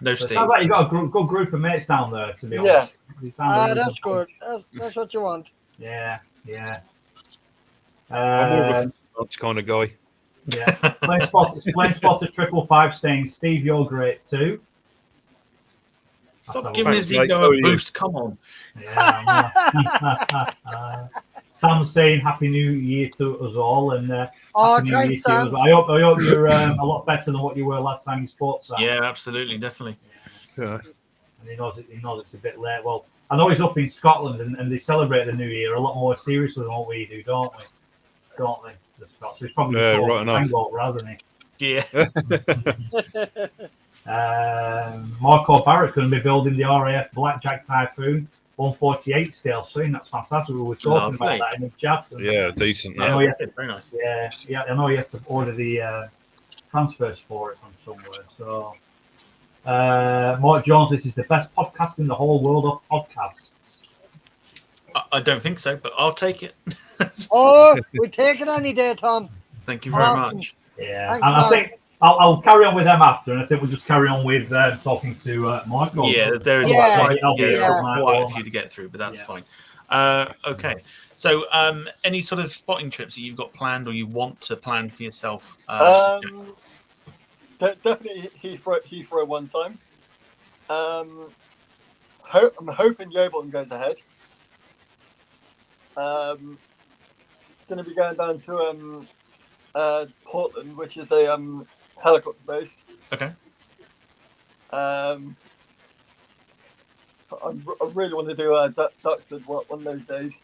No,
So it
Steve.
sounds like you've got a good group of mates down there, to be honest.
That's good. That's what you want.
Yeah.
I'm more of a France kind of guy.
Yeah. Plane spotter 555 saying, Steve, you're great too.
Stop giving his
Thanks,
ego
mate.
a boost. Come on.
Yeah. Sam's saying Happy New Year to us all, and Happy New Year
thanks,
to you as
Sam.
well. I hope you're a lot better than what you were last time you spoke, Sam.
Yeah, absolutely, definitely.
Yeah.
And he knows it's a bit late. Well, I know he's up in Scotland, and they celebrate the New Year a lot more seriously than what we do, don't we? Don't they? The Scots. He's probably
right enough.
hangover, hasn't he?
Yeah.
Marco Barrett's going to be building the RAF Blackjack Typhoon 148 scale soon. That's fantastic. We were talking
Lovely.
about that in the chat. And
Yeah, decent.
I know he has
Yeah, very nice.
yeah, I know he has to order the transfers for it from somewhere. So, Mark Jones, this is the best podcast in the whole world of podcasts.
I don't think so, but I'll take it.
We take it any day, Tom.
Thank you very
Awesome.
much.
Yeah,
Thanks,
and I
Mark.
think I'll carry on with them after, and I think we'll just carry on with talking to Michael.
Yeah, there is
Yeah.
quite
Yeah.
a few to get through, but that's
Yeah.
fine. Okay. So, any sort of spotting trips that you've got planned or you want to plan for yourself?
Definitely Heathrow one time. I'm hoping Yeovil goes ahead. Going to be going down to Portland, which is a helicopter base.
Okay.
I really want to do Duxford one of those days.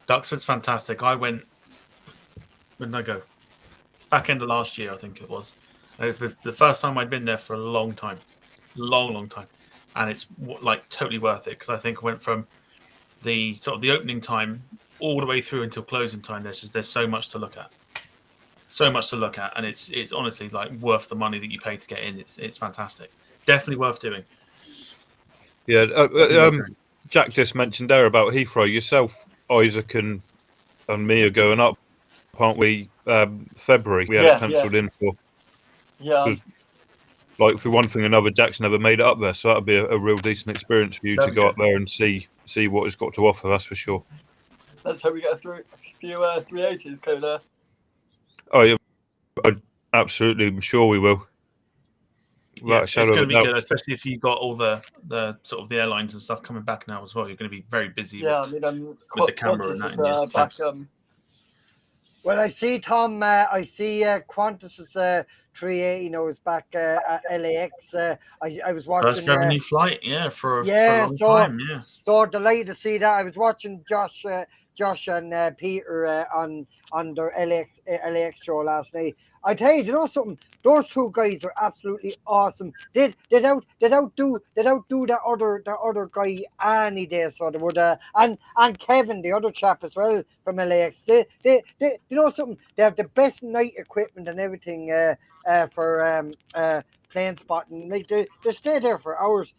Duxford's fantastic. I went. When did I go? Back end of last year, I think it was. The first time I'd been there for a long time, long time, and it's like totally worth it because I think I went from the sort of the opening time all the way through until closing time. There's so much to look at, and it's honestly like worth the money that you pay to get in. It's fantastic, definitely worth doing.
Yeah, Jack just mentioned there about Heathrow. Yourself, Isaac, and me are going up, aren't we? February. We had it penciled in for.
Yeah.
Like for one thing or another, Jack's never made it up there, so that'll be a real decent experience for you to go up there and see what it's got to offer. That's for sure.
Let's hope we get a few 380s go there.
Oh yeah, absolutely. I'm sure we will.
Yeah, it's going to be good, especially if you've got all the sort of the airlines and stuff coming back now as well. You're going to be very busy with the camera and that.
Back,
well, I see Tom. I see Qantas's 380 now is back at LAX. I was watching
first revenue flight, for a long time. Yeah,
so delighted to see that. I was watching Josh and Peter on their LAX show last night. I tell you, something? Those two guys are absolutely awesome. They'd outdo that other guy any day. So they would, and Kevin, the other chap as well from LAX. They something? They have the best night equipment and everything for plane spotting. Like they stay there for hours.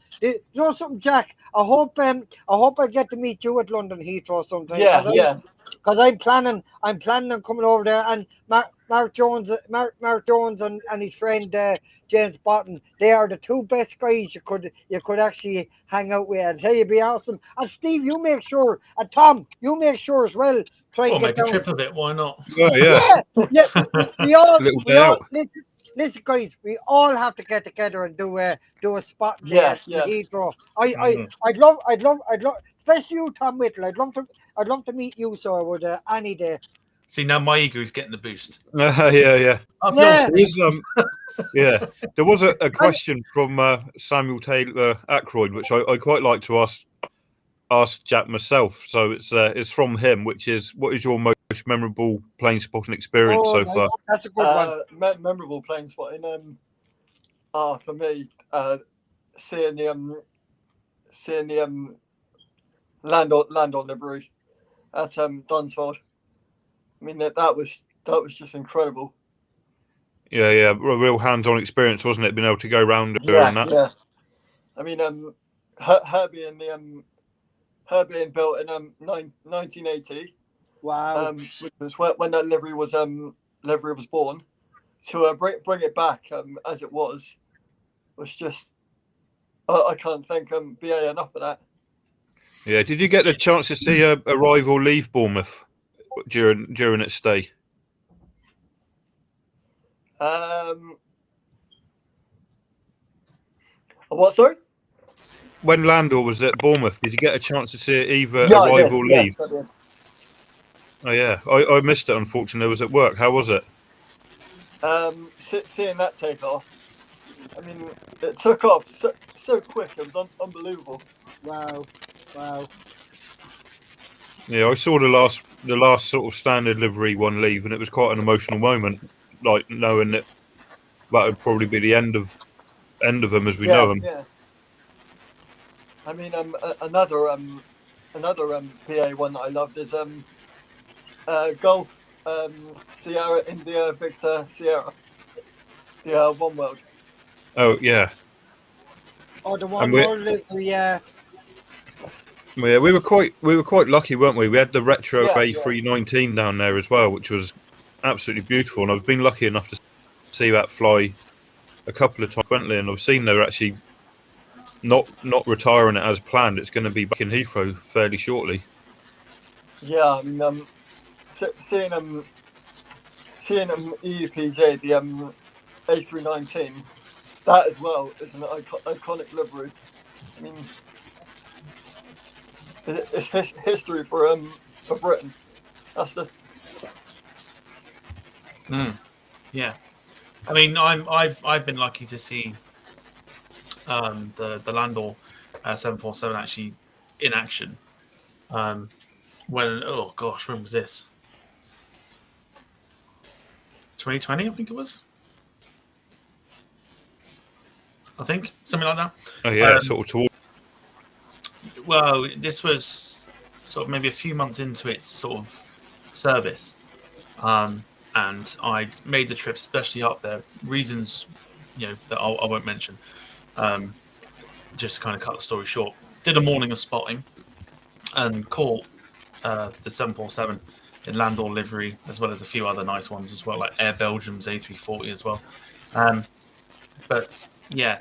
Something, Jack? I hope I get to meet you at London Heathrow sometime. Because I'm planning on coming over there, and Mark Jones and his friend James Botton. They are the two best guys you could actually hang out with. I tell you, it'd be awesome. And Steve, you make sure, and Tom, you make sure as well. Try and get
make a trip of it. Why not?
Yeah.
We all listen, guys. We all have to get together and do a spot there at Heathrow. I'd love, especially you, Tom Whittle. I'd love to meet you. So I would any day.
See, now my ego is getting the boost.
Yeah.
Yeah.
There was a question from Samuel Taylor Ackroyd, which I quite like to ask Jack myself. So it's from him, which is, what is your most memorable plane spotting experience so far?
That's a good one.
Memorable plane spotting. For me, seeing the land on livery at Dunsfold. I mean that was just incredible.
Yeah, real hands-on experience, wasn't it? Being able to go round there and that.
Yeah. I mean, her being built in 1980.
Wow.
Which was when that livery was born. To bring it back as it was just I can't thank BA enough for that.
Yeah. Did you get the chance to see her arrive or leave Bournemouth during its stay?
What, sorry?
When Landor was at Bournemouth, did you get a chance to see it either arrive or leave?
I did.
Oh yeah, I missed it. Unfortunately, I was at work. How was it?
Seeing that take off. I mean, it took off so quick. It was unbelievable.
Wow.
Yeah, I saw the last sort of standard livery one leave, and it was quite an emotional moment, like knowing that would probably be the end of them as we know them.
Yeah. I mean, another PA one that I loved is Golf Sierra India Victor Sierra, the One World.
Oh yeah.
Oh, the One World livery, yeah.
Yeah, we were quite lucky, weren't we? We had the retro A319 down there as well, which was absolutely beautiful, and I've been lucky enough to see that fly a couple of times, and I've seen they're actually not retiring it as planned. It's going to be back in Heathrow fairly shortly.
Yeah, I mean, seeing EUPJ, the A319, that as well is an iconic livery. I mean, it's history for Britain. That's the.
Yeah, I mean, I've been lucky to see the Landor 747 actually in action. when when was this? 2020, I think it was. I think something like that.
Oh yeah, sort of towards.
Well, this was sort of maybe a few months into its sort of service, and I made the trip especially up there. Reasons, that I won't mention. Just to kind of cut the story short, did a morning of spotting and caught the 747 in Landor livery, as well as a few other nice ones as well, like Air Belgium's A340 as well. But yeah,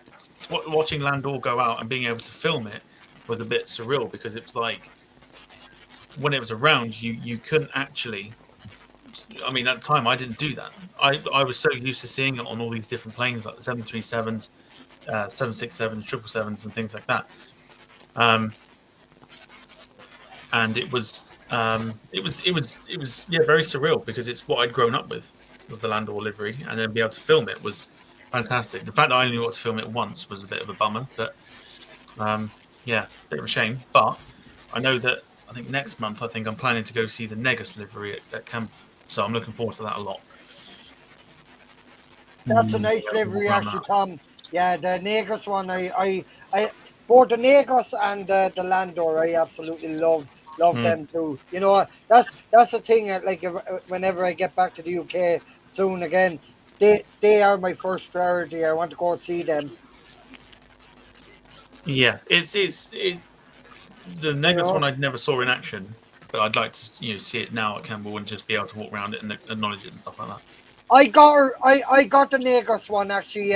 watching Landor go out and being able to film it was a bit surreal, because it was like when it was around, you couldn't actually. I mean, at the time, I didn't do that. I was so used to seeing it on all these different planes, like the 737s, 767s, 777s, and things like that. And it was very surreal, because it's what I'd grown up with, was the Landor livery, and then be able to film it was fantastic. The fact that I only got to film it once was a bit of a bummer, but bit of a shame. But I know that I think next month I'm planning to go see the Negus livery at camp, so I'm looking forward to that a lot.
That's a nice livery, actually, Tom. Yeah, the Negus one, I both the Negus and the Landor, I absolutely love them too. You know, that's the thing. Like, whenever I get back to the UK soon again, they are my first priority. I want to go see them.
Yeah, it's the Negus one I never saw in action, but I'd like to see it now at Campbell and just be able to walk around it and acknowledge it and stuff like that.
I got the Negus one actually.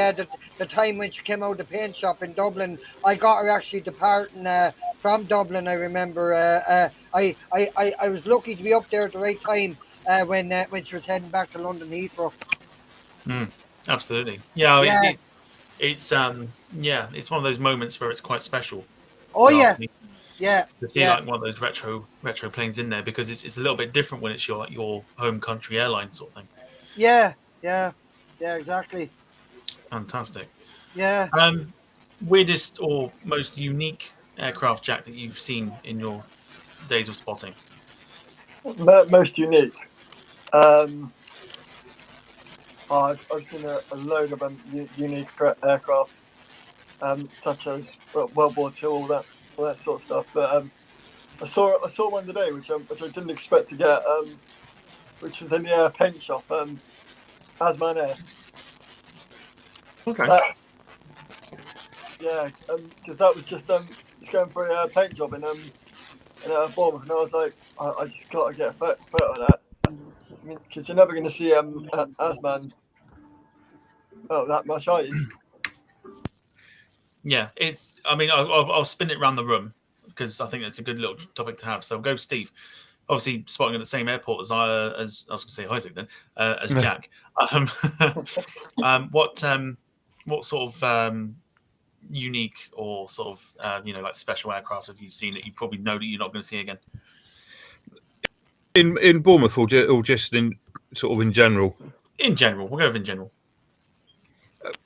The time when she came out of the paint shop in Dublin, I got her actually departing from Dublin. I remember. I was lucky to be up there at the right time when she was heading back to London Heathrow.
Absolutely. Yeah.
Yeah.
It's one of those moments where it's quite special.
Oh yeah. Yeah.
To see like one of those retro planes in there, because it's a little bit different when it's your home country airline sort of thing.
Yeah, exactly.
Fantastic.
Yeah.
Weirdest or most unique aircraft, Jack, that you've seen in your days of spotting?
Most unique. I've seen a load of unique aircraft, such as World War II, all that sort of stuff. But I saw one today, which I didn't expect to get, which was in the paint shop, Asman Air.
Okay.
Because that was just going for a paint job in Bournemouth, and I was like, I just got to get a photo of that. I mean, because you're never going to see Asman that much, are you?
Yeah, it's. I mean, I'll spin it around the room, because I think it's a good little topic to have. So go, Steve. Obviously, spotting at the same airport as I was going to say Isaac then, as Jack. What sort of unique or sort of like special aircraft have you seen that you probably know that you're not going to see again?
In Bournemouth, or just in sort of in general?
In general, we'll go with in general.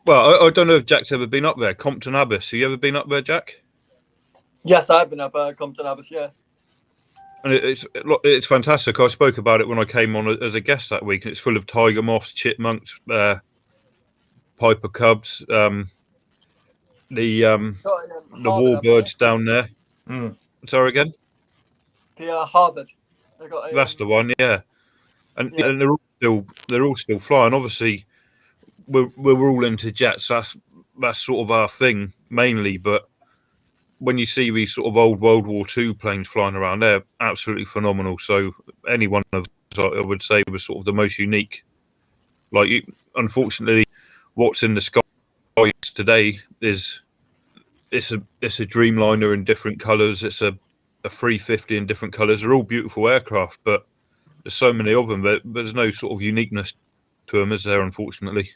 Well, I don't know if Jack's ever been up there. Compton Abbas. Have you ever been up there, Jack?
Yes, I've been up Compton Abbas, yeah.
And it's fantastic. I spoke about it when I came on as a guest that week, and it's full of tiger moths, chipmunks, piper cubs, the warbirds down there. Sorry again.
The Harvard.
That's the one, yeah. And they're all still flying. Obviously, we're all into jets. That's sort of our thing mainly. But when you see these sort of old World War II planes flying around, they're absolutely phenomenal. So any one of those, I would say, was sort of the most unique. Like, unfortunately, what's in the skies today is it's a Dreamliner in different colours. It's a 350 in different colours. They're all beautiful aircraft, but there's so many of them that there's no sort of uniqueness to them, is there? Unfortunately.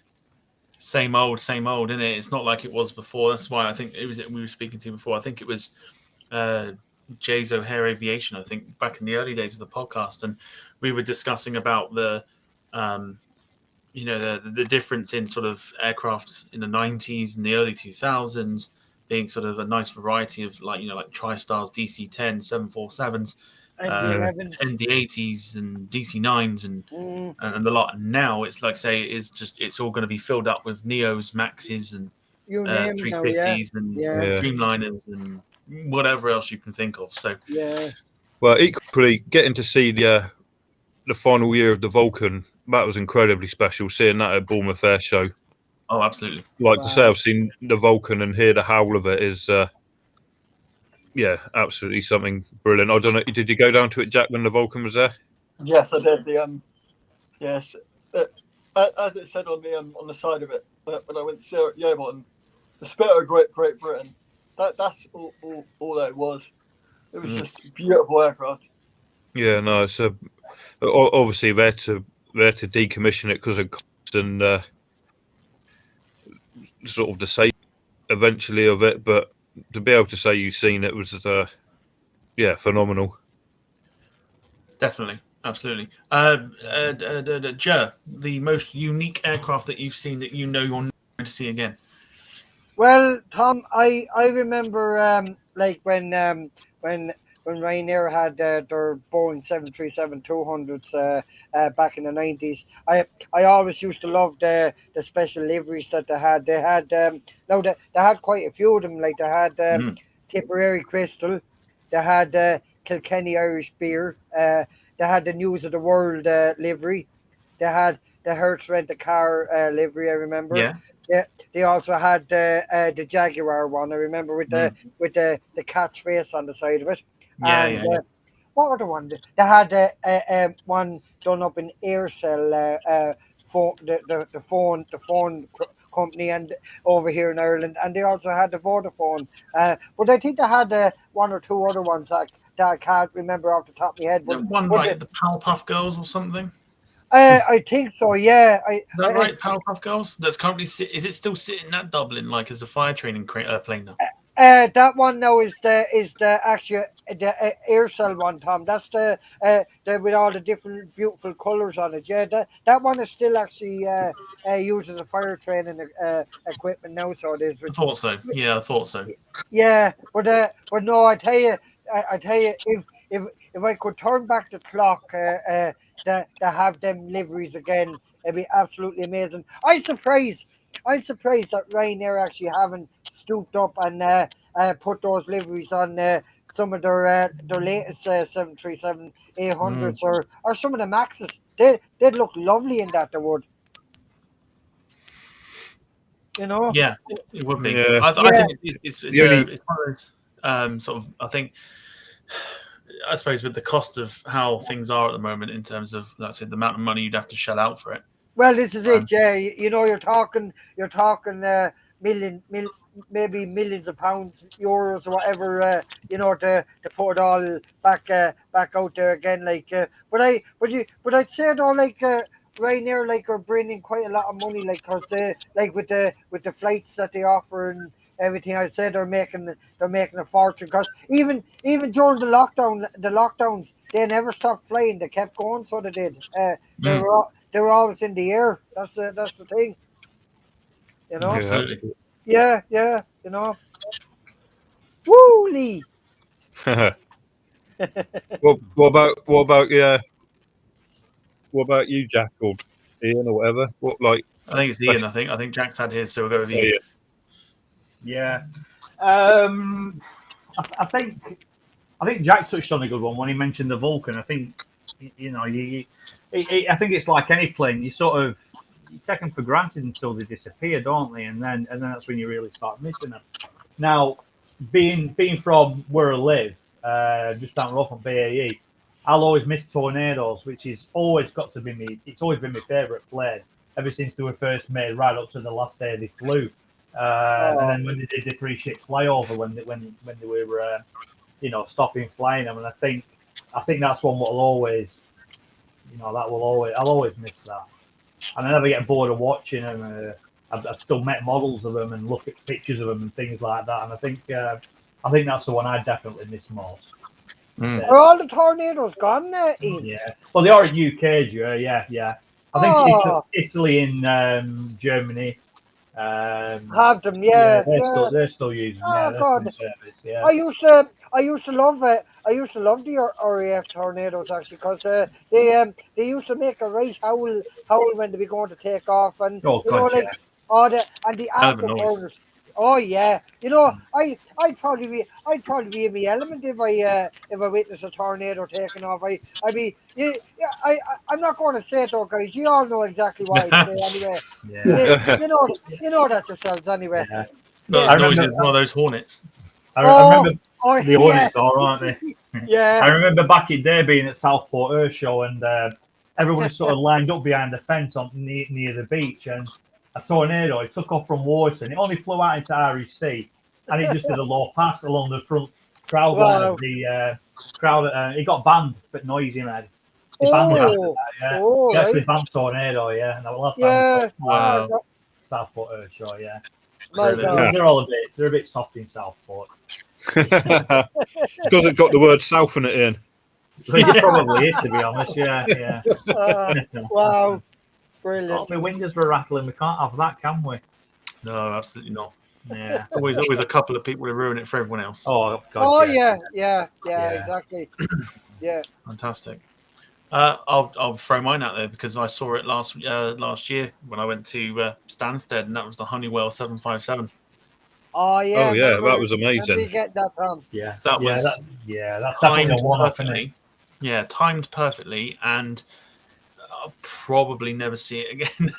Same old, isn't it? It's not like it was before. That's why I think we were speaking to before. I think it was Jay's O'Hare Aviation, I think, back in the early days of the podcast, and we were discussing about the difference in sort of aircraft in the 90s and the early 2000s being sort of a nice variety of like TriStars, DC-10, 747s, ND80s and DC9s and the lot. And now it's like say it's all going to be filled up with Neos, Maxes, and
You name it now, yeah.
350s and
Yeah.
Dreamliners and whatever else you can think of. So
Yeah.
Well, equally, getting to see the final year of the Vulcan, that was incredibly special. Seeing that at Bournemouth Air Show.
oh, absolutely.
Like to say, I've seen the Vulcan and hear the howl of it is, absolutely something brilliant. I don't know. Did you go down to it, Jack, when the Vulcan was there?
Yes, I did. Yes, as it said on the side of it when I went to see it at Yeovil, the Spirit of Great Britain. That's all that it was. It was just a beautiful aircraft.
Yeah, no, it's obviously they're to decommission it because of costs and sort of the safety eventually of it, but to be able to say you've seen it was phenomenal.
Definitely, absolutely. Jer, the most unique aircraft that you've seen that you know you're not going to see again.
Well, Tom, I remember like when Ryanair had their Boeing 737-200s back in the 90s. I always used to love the special liveries that they had. They had they had quite a few of them. Like they had Tipperary Crystal, they had Kilkenny Irish Beer, they had the News of the World livery, they had the Hertz Rent a Car livery. I remember.
Yeah.
Yeah, they also had the Jaguar one. I remember with the cat's face on the side of it.
Yeah.
What other one? They had one done up in Aircell, the phone company, and over here in Ireland, and they also had the Vodafone. But I think they had one or two other ones that I can't remember off the top of my head. But
one like the Powerpuff Girls or something.
I think so. Yeah.
Is that right? Powerpuff Girls. That's currently is it still sitting at Dublin like as a fire training plane now?
That one now is the actual the Aircell one, Tom. That's the with all the different beautiful colours on it. Yeah, that one is still actually used as a fire training equipment now. So it is.
I thought so. Yeah, I thought so.
Yeah, but no, I tell you, if I could turn back the clock, to have them liveries again, it'd be absolutely amazing. I'm surprised that Ryanair actually haven't stooped up and put those liveries on some of their latest 737-800s or some of the Maxes. They'd look lovely in that. They would. You know.
Yeah, it would be.
Yeah.
I think it's one of those sort of. I think. I suppose with the cost of how things are at the moment in terms of, let's say, the amount of money you'd have to shell out for it.
Well, this is it, yeah. You know, you're talking maybe millions of pounds, euros, or whatever. To put it all back out there again. Like, but I'd say though, like Ryanair, like, are bringing quite a lot of money, like, cause they like with the flights that they offer and everything. I said they're making a fortune, because even during the lockdowns, they never stopped flying. They kept going, so they did. They were always in the air. That's the thing. You know.
Absolutely.
Yeah. You know. Woo, Lee.
What about you, Jack, or Ian, or whatever?
I think it's Ian. I think Jack's had his, so we'll go with Ian.
Yeah. I think Jack touched on a good one when he mentioned the Vulcan. I think I think it's like any plane. You take them for granted until they disappear, don't they? And then that's when you really start missing them. Now, being from where I live, just down the road from BAE, I'll always miss Tornadoes, which is always got to be me. It's always been my favourite plane ever since they were first made, right up to the last day they flew. And then when they did the 3-ship flyover, when they were stopping flying them, and I think that's one that'll always, I'll always miss that, and I never get bored of watching them. I've still met models of them and look at pictures of them and things like that, and I think that's the one I definitely miss most.
Are all the Tornadoes gone now, Ian?
Yeah, well, they are in UK, yeah. I think Italy and Germany.
Have them, yeah,
they're still using.
Oh
Yeah, they're
God,
in service. Yeah.
I used to love it. I used to love the RAF tornadoes actually because they used to make a right howl when they be going to take off, and
Oh
you know
God,
like all the
Hell of a noise.
afterburners. Oh yeah, I'd probably be in my element if I witnessed a tornado taking off. I'd be I'm not going to say it though, guys. You all know exactly what I'd say anyway.
yeah.
You know that yourselves anyway.
Yeah.
Not
Yeah.
as noisy as one of those hornets.
I remember
Oh
the Hornets are, aren't they?
yeah.
I remember back in day being at Southport Air Show, and everyone was sort of lined up behind the fence near the beach, and a tornado, it took off from Warson. It only flew out into REC, and it just did a low pass along the front crowd line
Wow.
of the crowd. It got banned for noisy, man. They banned it after that, yeah.
Oh,
They actually
right.
banned tornado, yeah. And that was last
Yeah.
time
Wow.
Southport Air Show, yeah.
My
Brilliant.
God.
They're all they're a bit soft in Southport.
Because it's got the word South in it in.
It probably is, to be honest, yeah.
Wow.
Oh,
Brilliant.
my windows were rattling. We can't have that, can we?
No, absolutely not.
Yeah.
Always a couple of people who ruin it for everyone else.
Oh, God.
Oh
yeah.
yeah,
Yeah.
exactly. Yeah.
Fantastic. I'll throw mine out there because I saw it last year when I went to Stansted, and that was the Honeywell 757.
Oh yeah.
Oh, yeah,
remember-
that was amazing.
remember you get that from.
Yeah.
That was
That's definitely
timed
a one-off, isn't it?
perfectly. Yeah, timed perfectly, and I'll probably never see it again.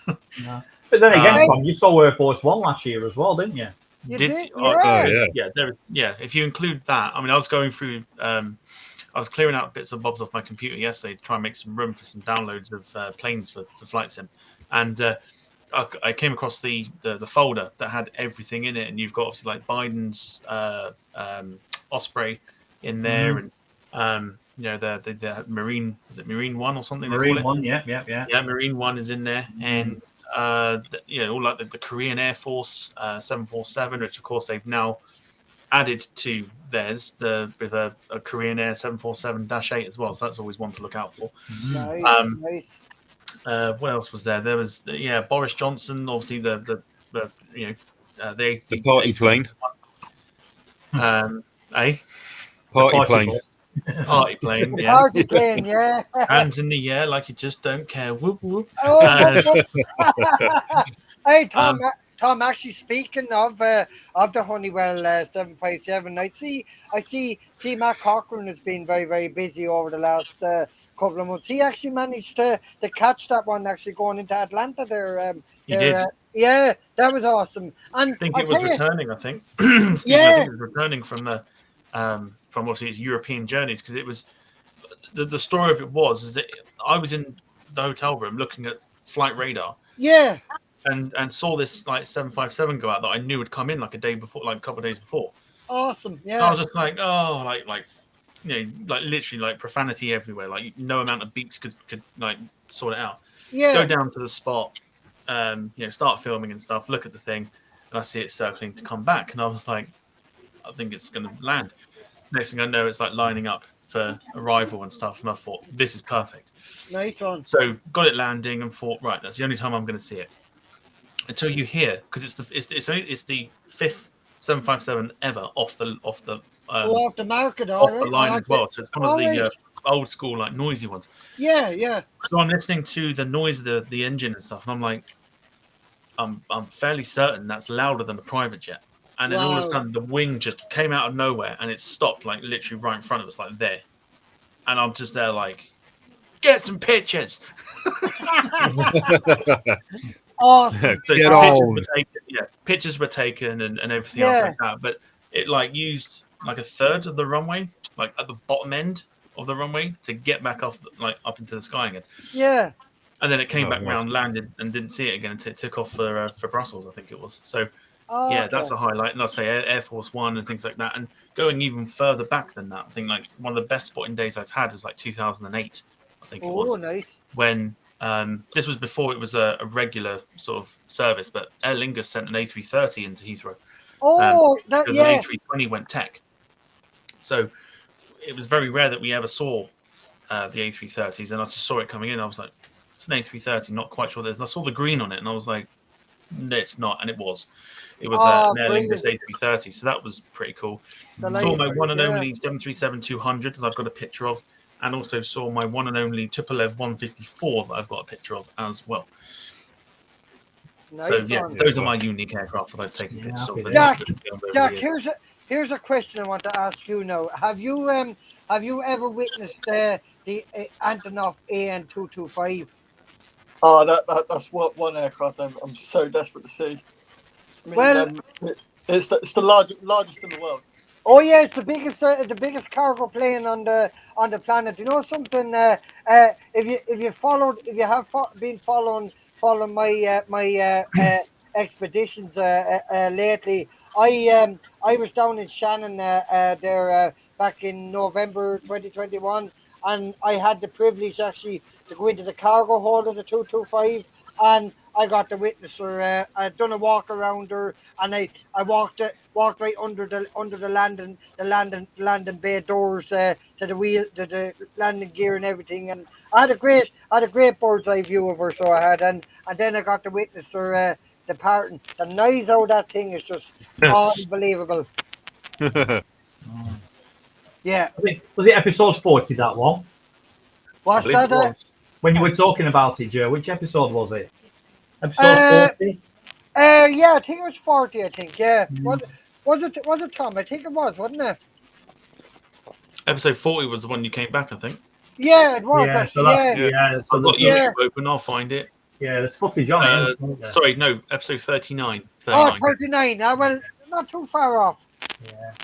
No. But then again,
Um,
Tom, you saw Air Force One last year as well, didn't you?
You
Did
did?
see-
Yeah.
Oh, yeah.
If you include that, I mean, I was going through. I was clearing out bits and bobs off my computer yesterday to try and make some room for some downloads of planes for flight sim, and I came across the folder that had everything in it, and you've got obviously like Biden's Osprey in there, and the Marine, is it Marine One or something?
Marine One, yeah.
Yeah, Marine One is in there, and all like the Korean Air Force 747, which of course they've now added to theirs with a Korean Air 747-8 as well. So that's always one to look out for.
Nice. Nice.
What else was there? There was Boris Johnson, obviously the
party plane.
Eh?
Party plane.
Party plane,
The
yeah.
party plane, yeah.
Hands in the air like you just don't care. Whoop whoop.
Oh, hey Tom. Actually, speaking of the Honeywell 757, I see Matt Cochran has been very, very busy over the last couple of months. He actually managed to catch that one actually going into Atlanta there.
He did.
Yeah, that was awesome. And
I think
I'll
it was
tell you-
returning. I think. Excuse me, I think it was returning from the from obviously its European journeys, because it was the story of it is that I was in the hotel room looking at flight radar.
Yeah.
And saw this like 757 go out that I knew had come in like a day before, like a couple of days before.
Awesome.
And
Yeah.
I was just like, oh, like like literally like profanity everywhere. Like no amount of beats could like sort it out.
Yeah.
Go down to the spot, start filming and stuff. Look at the thing, and I see it circling to come back, and I was like, I think it's going to land. Next thing I know, it's like lining up for arrival and stuff, and I thought this is perfect.
Nice one.
So got it landing and thought, right, that's the only time I'm going to see it. Until you hear, because it's the fifth 757 ever off the
off the market,
off the line as well. So it's one of the
right.
old school like noisy ones.
Yeah.
So I'm listening to the noise of the engine and stuff, and I'm like, I'm fairly certain that's louder than a private jet. And then all of a
Wow.
sudden the wing just came out of nowhere and it stopped like literally right in front of us, like there. And I'm just there like, get some pictures.
Awesome.
So
Get
pictures were taken and everything else like that. But it like used like a third of the runway, like at the bottom end of the runway, to get back off like up into the sky again.
Yeah.
And then it came back
wow.
round, landed, and didn't see it again until it took off for Brussels, I think it was. So
Oh,
yeah,
okay.
that's a highlight. And I'll say Air Force One and things like that. And going even further back than that, I think like one of the best spotting days I've had was like 2008, I think it was.
Oh, nice.
When this was before it was a regular sort of service, but Aer Lingus sent an A330 into Heathrow.
Oh, that
Because
yeah.
an A320 went tech. So it was very rare that we ever saw the A330s, and I just saw it coming in. I was like, it's an A330, not quite sure there's. And I saw the green on it, and I was like, No, it's not, and it was. It was
Oh,
an Aer Lingus
brilliant.
A330, so that was pretty cool.
The
Saw my
light-
one and
yeah.
only 737-200 that I've got a picture of, and also saw my one and only Tupolev 154 that I've got a picture of as well.
Nice
So yeah,
one.
those are my unique aircraft that I've taken
Yeah,
pictures
okay.
of.
Jack,
over the
Jack,
years.
here's a question I want to ask you now. Have you ever witnessed the Antonov AN-225?
Oh, that's what one aircraft I'm so desperate to see. I mean,
Well-
it's the largest in the world.
Oh yeah, it's the biggest cargo plane on the planet. You know something? If you have been following my expeditions lately, I was down in Shannon there back in November 2021, and I had the privilege actually to go into the cargo hold of the 225, and I got to witness her. I done a walk around her, and I walked right under the landing bay doors to the landing gear and everything, and I had a great bird's eye view of her. So I had, and then I got to witness her departing. The noise out of that thing is just unbelievable. Yeah,
Was it episode 40, that one?
I
what's
believe it
that?
was.
When you were talking about it, Joe, which episode was it? Episode
Uh,
40?
Yeah, I think it was 40. I think, yeah. Was it Tom? I think it was, wasn't it?
Episode 40 was the one you came back, I think.
Yeah, it was
Yeah, so
actually.
that's,
Yeah,
yeah, so
I've got
there's,
Yeah.
YouTube open. I'll find it.
yeah, there's footage on it. isn't there?
Sorry, no, episode 39.
Oh,
39.
39. Well, not too far off.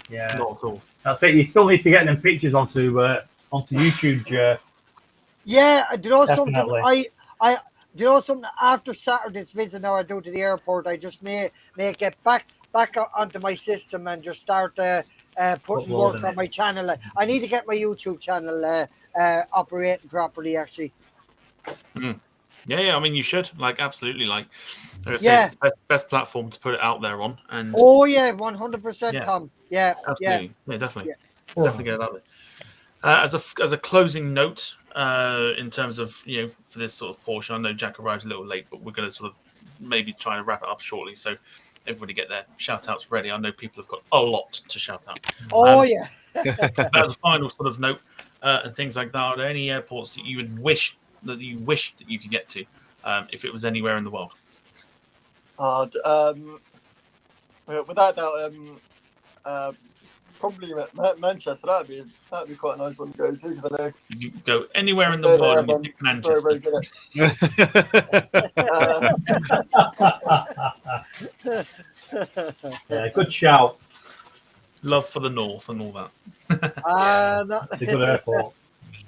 Yeah.
Not at all.
That's it. You still need to get them pictures onto YouTube, Joe.
Yeah, do you know
Definitely.
something? Do you know something? After Saturday's visit, now I do to the airport. I just may get back onto my system and just start putting
Uploading
work on
it.
my channel. I need to get my YouTube channel operating properly. Actually,
Yeah. I mean, you should absolutely like I say,
Yeah.
it's the best platform to put it out there on, and
oh yeah, 100%,
Yeah.
Tom. Yeah,
absolutely, yeah, definitely,
Yeah.
definitely get it out there. As a closing note, in terms of for this sort of portion, I know Jack arrived a little late, but we're going to sort of maybe try to wrap it up shortly. So everybody get their shout outs ready. I know people have got a lot to shout out.
Oh yeah.
As a final sort of note and things like that, are there any airports that you would wish that you could get to if it was anywhere in the world?
Without doubt, probably Manchester. That'd be quite a nice one to go to. 'Cause I know
You can go anywhere in the world and you pick Manchester.
very good at
Yeah, good shout.
Love for the north and all that.
It's a good airport.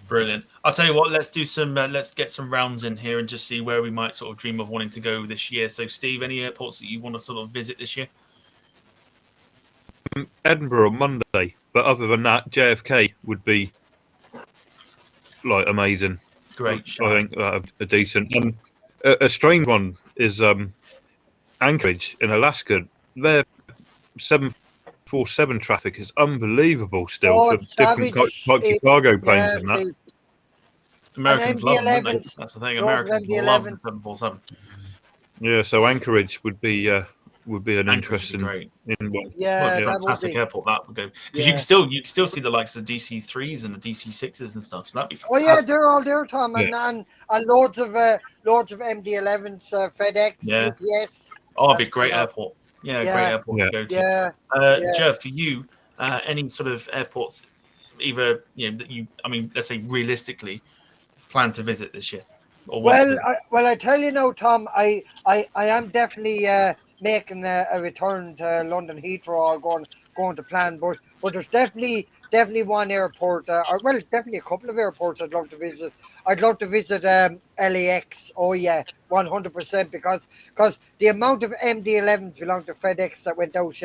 Brilliant. I'll tell you what, let's do some let's get some rounds in here and just see where we might sort of dream of wanting to go this year. So Steve, any airports that you want to sort of visit this year?
Edinburgh on Monday, but other than that, JFK would be amazing.
Great.
I think a decent. And a strange one is Anchorage in Alaska. Their 747 traffic is unbelievable still
Oh,
for
it's
different
savage.
types of cargo planes
Yeah,
and that.
Americans love them, don't they?
MD-11s.
That's the thing.
Those
Americans
MD-11s.
love the 747.
Yeah, so Anchorage would be an
Anchorage
interesting
would be great.
one.
Yeah,
What a
that would
fantastic
be.
airport that would go, because
Yeah.
you can still see the likes of the DC-3s and the DC-6s and stuff. So that'd be
Oh
fantastic.
yeah, they're all there, Tom, and loads of MD-11s, FedEx,
Yeah.
UPS.
Oh, it'd be a great
Yeah.
airport. Yeah,
Yeah.
great airport to go to.
Yeah.
Jeff, for you, any sort of airports, either that you, I mean, let's say realistically, plan to visit this year, or want to visit?
I tell you now, Tom, I am definitely making a return to London Heathrow, going to plan, but there's definitely one airport, definitely a couple of airports I'd love to visit. I'd love to visit LAX. Oh yeah, 100%, because the amount of MD-11s belong to FedEx that went out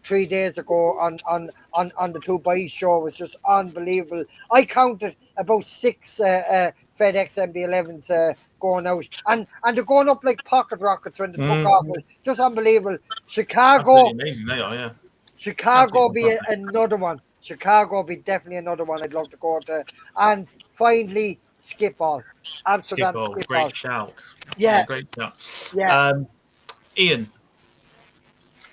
3 days ago on the Dubai show was just unbelievable. I counted about 6 FedEx MD-11s going out, and they're going up like pocket rockets when they took off. It's just unbelievable. Chicago,
Absolutely amazing they are, yeah.
Chicago will
Absolutely
be another one. Chicago will be definitely another one I'd love to go to. And finally, Schiphol. Amsterdam
Schiphol,
Schiphol.
great shout.
Yeah.
Great shout.
Yeah.
Ian,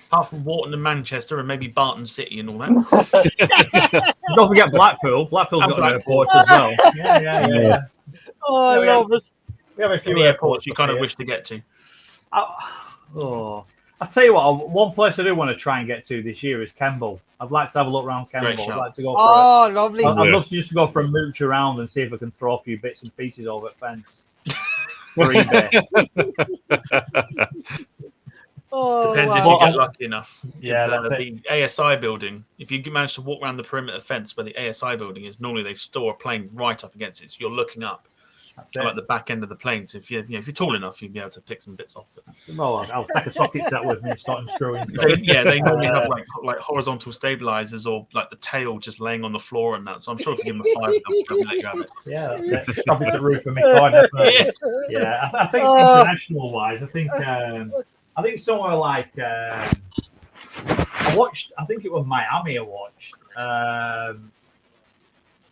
apart from Wharton and Manchester and maybe Barton City and all that.
Don't forget Blackpool. Blackpool's
And
got an
Blackpool.
airport as well. Yeah.
Oh, I
Yeah, we have-
love it.
We have a few
The airports you
up
kind of
here.
wish to get to.
I'll tell you what, one place I do want to try and get to this year is Kemble. I'd like to have a look around
Great
Kemble. I'd
shout.
like to go for
Oh, lovely.
I'd love to just go for a mooch around and see if I can throw a few bits and pieces over the fence. For eBay.
Oh,
Depends if
wow.
you get lucky enough.
Yeah,
If
that's
the ASI building, if you manage to walk around the perimeter fence where the ASI building is, normally they store a plane right up against it. So you're looking up
That's
at, like
it.
the back end of the plane. So if you're tall enough, you'll be able to pick some bits off. But
Well, I'll take a socket set with me and start unscrewing.
they normally have like horizontal stabilizers or like the tail just laying on the floor and that. So I'm sure if you give them a 5, they'll probably let you have it.
Yeah, that's it. Probably the roof of my car. Definitely. Yeah, I think international wise, I think somewhere like I watched. I think it was Miami. I watched, and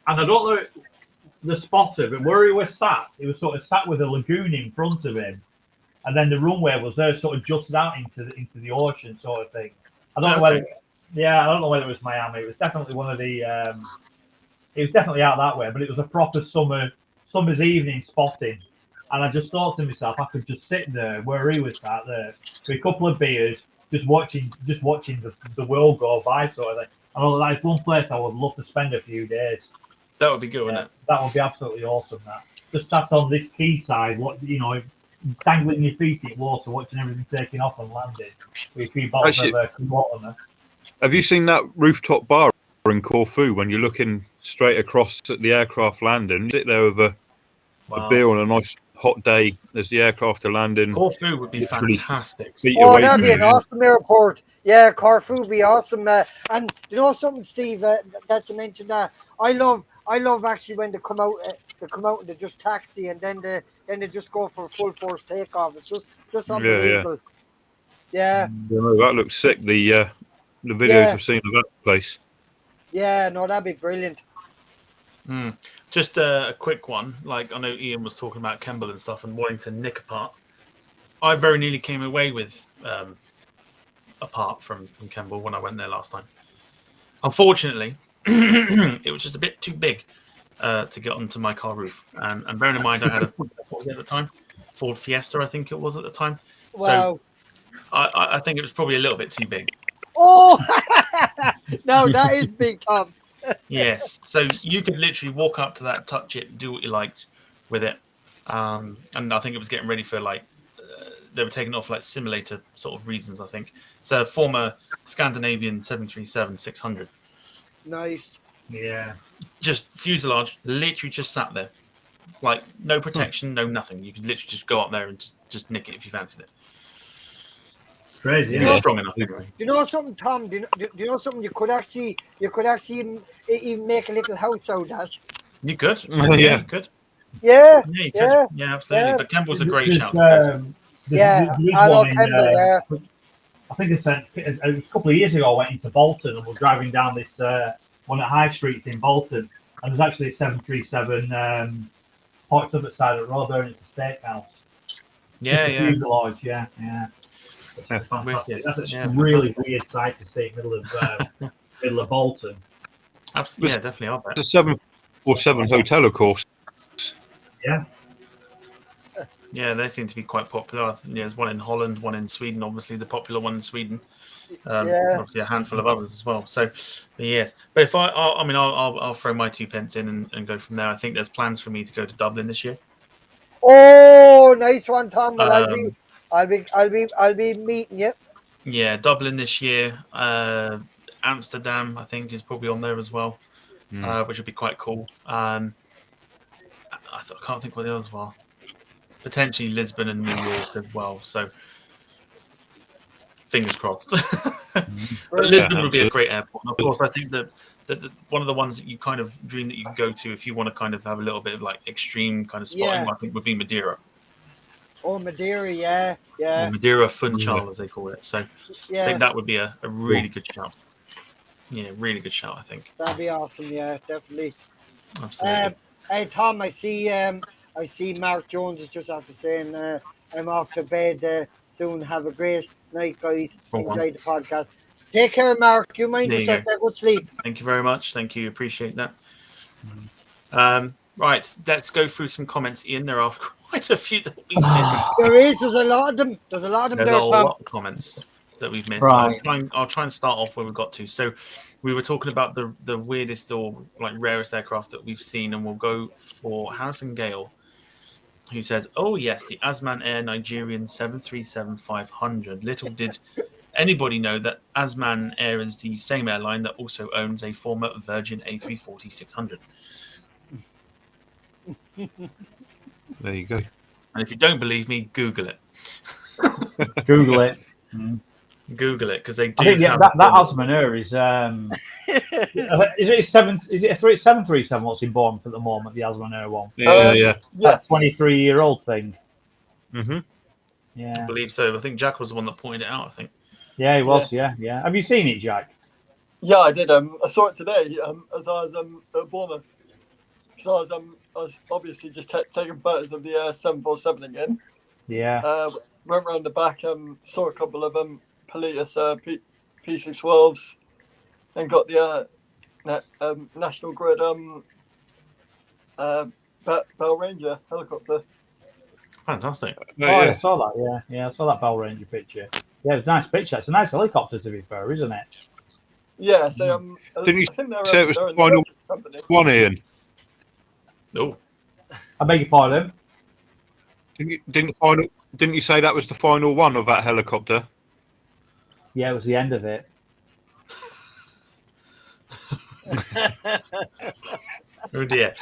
I don't know the spotter, but where he was sat, he was sort of sat with a lagoon in front of him, and then the runway was there, sort of jutted out into the ocean, sort of thing. I don't know whether. Yeah, I don't know whether it was Miami. It was definitely one of the. It was definitely out that way, but it was a proper summer's evening spotting. And I just thought to myself, I could just sit there where he was sat there with a couple of beers, just watching the world go by, sort of thing. I know that is one place I would love to spend a few days.
That would be good, wouldn't it?
That would be absolutely awesome. That just sat on this quayside, dangling your feet in water, watching everything taking off and landing with a few bottles of water.
Have you seen that rooftop bar in Corfu when you're looking straight across at the aircraft landing? Sit there with a beer on a nice hot day as the aircraft are landing.
Corfu would be fantastic.
Oh, that'd be an awesome airport. Yeah, Corfu would be awesome. And you know something, Steve, that you mentioned that I love actually when they come out and they just taxi and then they just go for a full force takeoff. It's just unbelievable. Yeah.
That looks sick. The videos I've seen of that place.
Yeah, no, that'd be brilliant.
Just a quick one. Like I know Ian was talking about Kemble and stuff and wanting to nick apart. I very nearly came away with apart from Kemble when I went there last time. Unfortunately, it was just a bit too big to get onto my car roof. And bearing in mind I had what was it at the time? Ford Fiesta, I think it was at the time.
Wow.
So I think it was probably a little bit too big.
Oh, no, that is big, Tom.
Yes, so you could literally walk up to that, touch it, do what you liked with it, and I think it was getting ready for they were taking off like simulator sort of reasons. I think it's a former Scandinavian 737-600.
Nice.
Yeah.
Just fuselage, literally just sat there, like no protection, no nothing. You could literally just go up there and just nick it if you fancied it.
Crazy.
Yeah, strong enough. Anyway.
Do you know something, Tom? Do you know something? You could actually even make a little house out of that.
You could.
Yeah.
You could.
Yeah.
You could. Yeah, absolutely.
Yeah.
But Kemble's a great shout.
I love Kemble. Yeah.
I think it was a couple of years ago. I went into Bolton and we're driving down this one at High Street in Bolton, and there's actually a 737 parked up at the side of the road there, and it's a steakhouse.
Yeah,
Just a fuselage, yeah. That's fantastic. That's a really weird sight to see middle of Bolton.
Absolutely, yeah, definitely. I'll bet.
It's a 747 hotel, of course.
Yeah.
Yeah, they seem to be quite popular. There's one in Holland, one in Sweden, obviously the popular one in Sweden. Obviously a handful of others as well. So, yes. But if I'll throw my 2 pence in and go from there. I think there's plans for me to go to Dublin this year.
Oh, nice one, Tom. Well, I'll be meeting you.
Yeah, Dublin this year. Amsterdam, I think, is probably on there as well, which would be quite cool. I can't think what the others were. Potentially Lisbon and New York as well. So fingers crossed. But Lisbon would be a great airport. And of course, I think that one of the ones that you kind of dream that you can go to if you want to kind of have a little bit of like extreme kind of spotting, I think would be Madeira.
Oh, Madeira, yeah.
Or Madeira Funchal, as they call it. So I think that would be a really good shout. Yeah, really good shout, I think.
That'd be awesome, yeah, definitely.
Absolutely.
Hey, Tom, I see Mark Jones is just after saying I'm off to bed. soon. Have a great night, guys.
Go on.
Enjoy the podcast. Take care, Mark. You mind
There you
yourself.
go.
Good sleep.
Thank you very much. Thank you. Appreciate that. Right, let's go through some comments, Ian. There are quite a few that we've missed.
There's a lot of them. There's a lot of them
There's
there,
a
Tom.
lot of comments that we've missed.
Right.
I'll try and start off where we got to. So we were talking about the weirdest or like rarest aircraft that we've seen, and we'll go for Harrison Gale, who says, "Oh yes, the Asman Air Nigerian 737-500. Little did anybody know that Asman Air is the same airline that also owns a former Virgin A340-600.
There you go.
And if you don't believe me, Google it.
Google it.
Google it because they do.
I think
have
that Asman Air is is it a 737 what's in Bournemouth at the moment, the Asman Air one?
Yeah.
That 23-year-old thing.
Mm-hmm.
Yeah.
I believe so. I think Jack was the one that pointed it out, I think.
Yeah, he was, yeah. Have you seen it, Jack?
Yeah, I did. I saw it today as I was at Bournemouth. Because I was obviously just taking photos of the 747 again.
Yeah.
Went around the back, saw a couple of Politis P612s, and got the National Grid Bell Ranger helicopter.
Fantastic.
I saw that, yeah. I saw that Bell Ranger picture. Yeah, it's a nice picture. It's a nice helicopter, to be fair, isn't it?
Yeah, so
Didn't you
I think
say it was
they're
the
in
final
company.
one, Ian?
Oh,
I beg your pardon?
Didn't you say that was the final one of that helicopter?
Yeah, it was the end of it.
oh dear.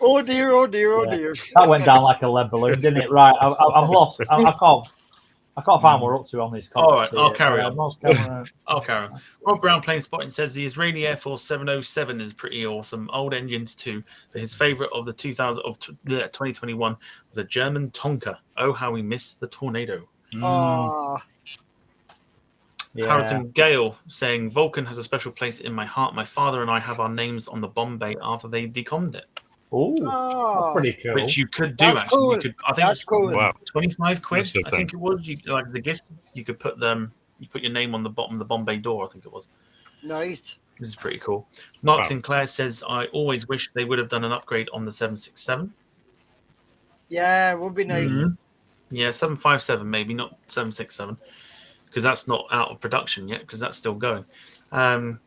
Oh dear, oh dear, oh
Yeah.
dear.
That went down like a lead balloon, didn't it? Right, I'm lost. I can't find what we're up to on this.
All right, I'll carry on.
on.
I'll carry on. Rob Brown Plane Spotting says the Israeli Air Force 707 is pretty awesome. Old engines too. But his favourite of the 2021 was a German Tonka. Oh, how we missed the tornado.
Oh,
Yeah.
Harrison Gale saying Vulcan has a special place in my heart. My father and I have our names on the Bombay after they decommed it.
Ooh,
Oh.
that's pretty cool.
Which you could do
That's
actually.
cool.
You could, I think
That's
it was
cool.
Wow.
25 quid.
That's the
I think it was. You like the gift. You could put them. You put your name on the bottom of the Bombay door. I think it was.
nice.
This is pretty cool. Mark
Wow.
Sinclair says I always wish they would have done an upgrade on the 767.
Yeah, it would be nice.
Mhm. Yeah, 757 maybe, not 767, because that's not out of production yet, because that's still going. Then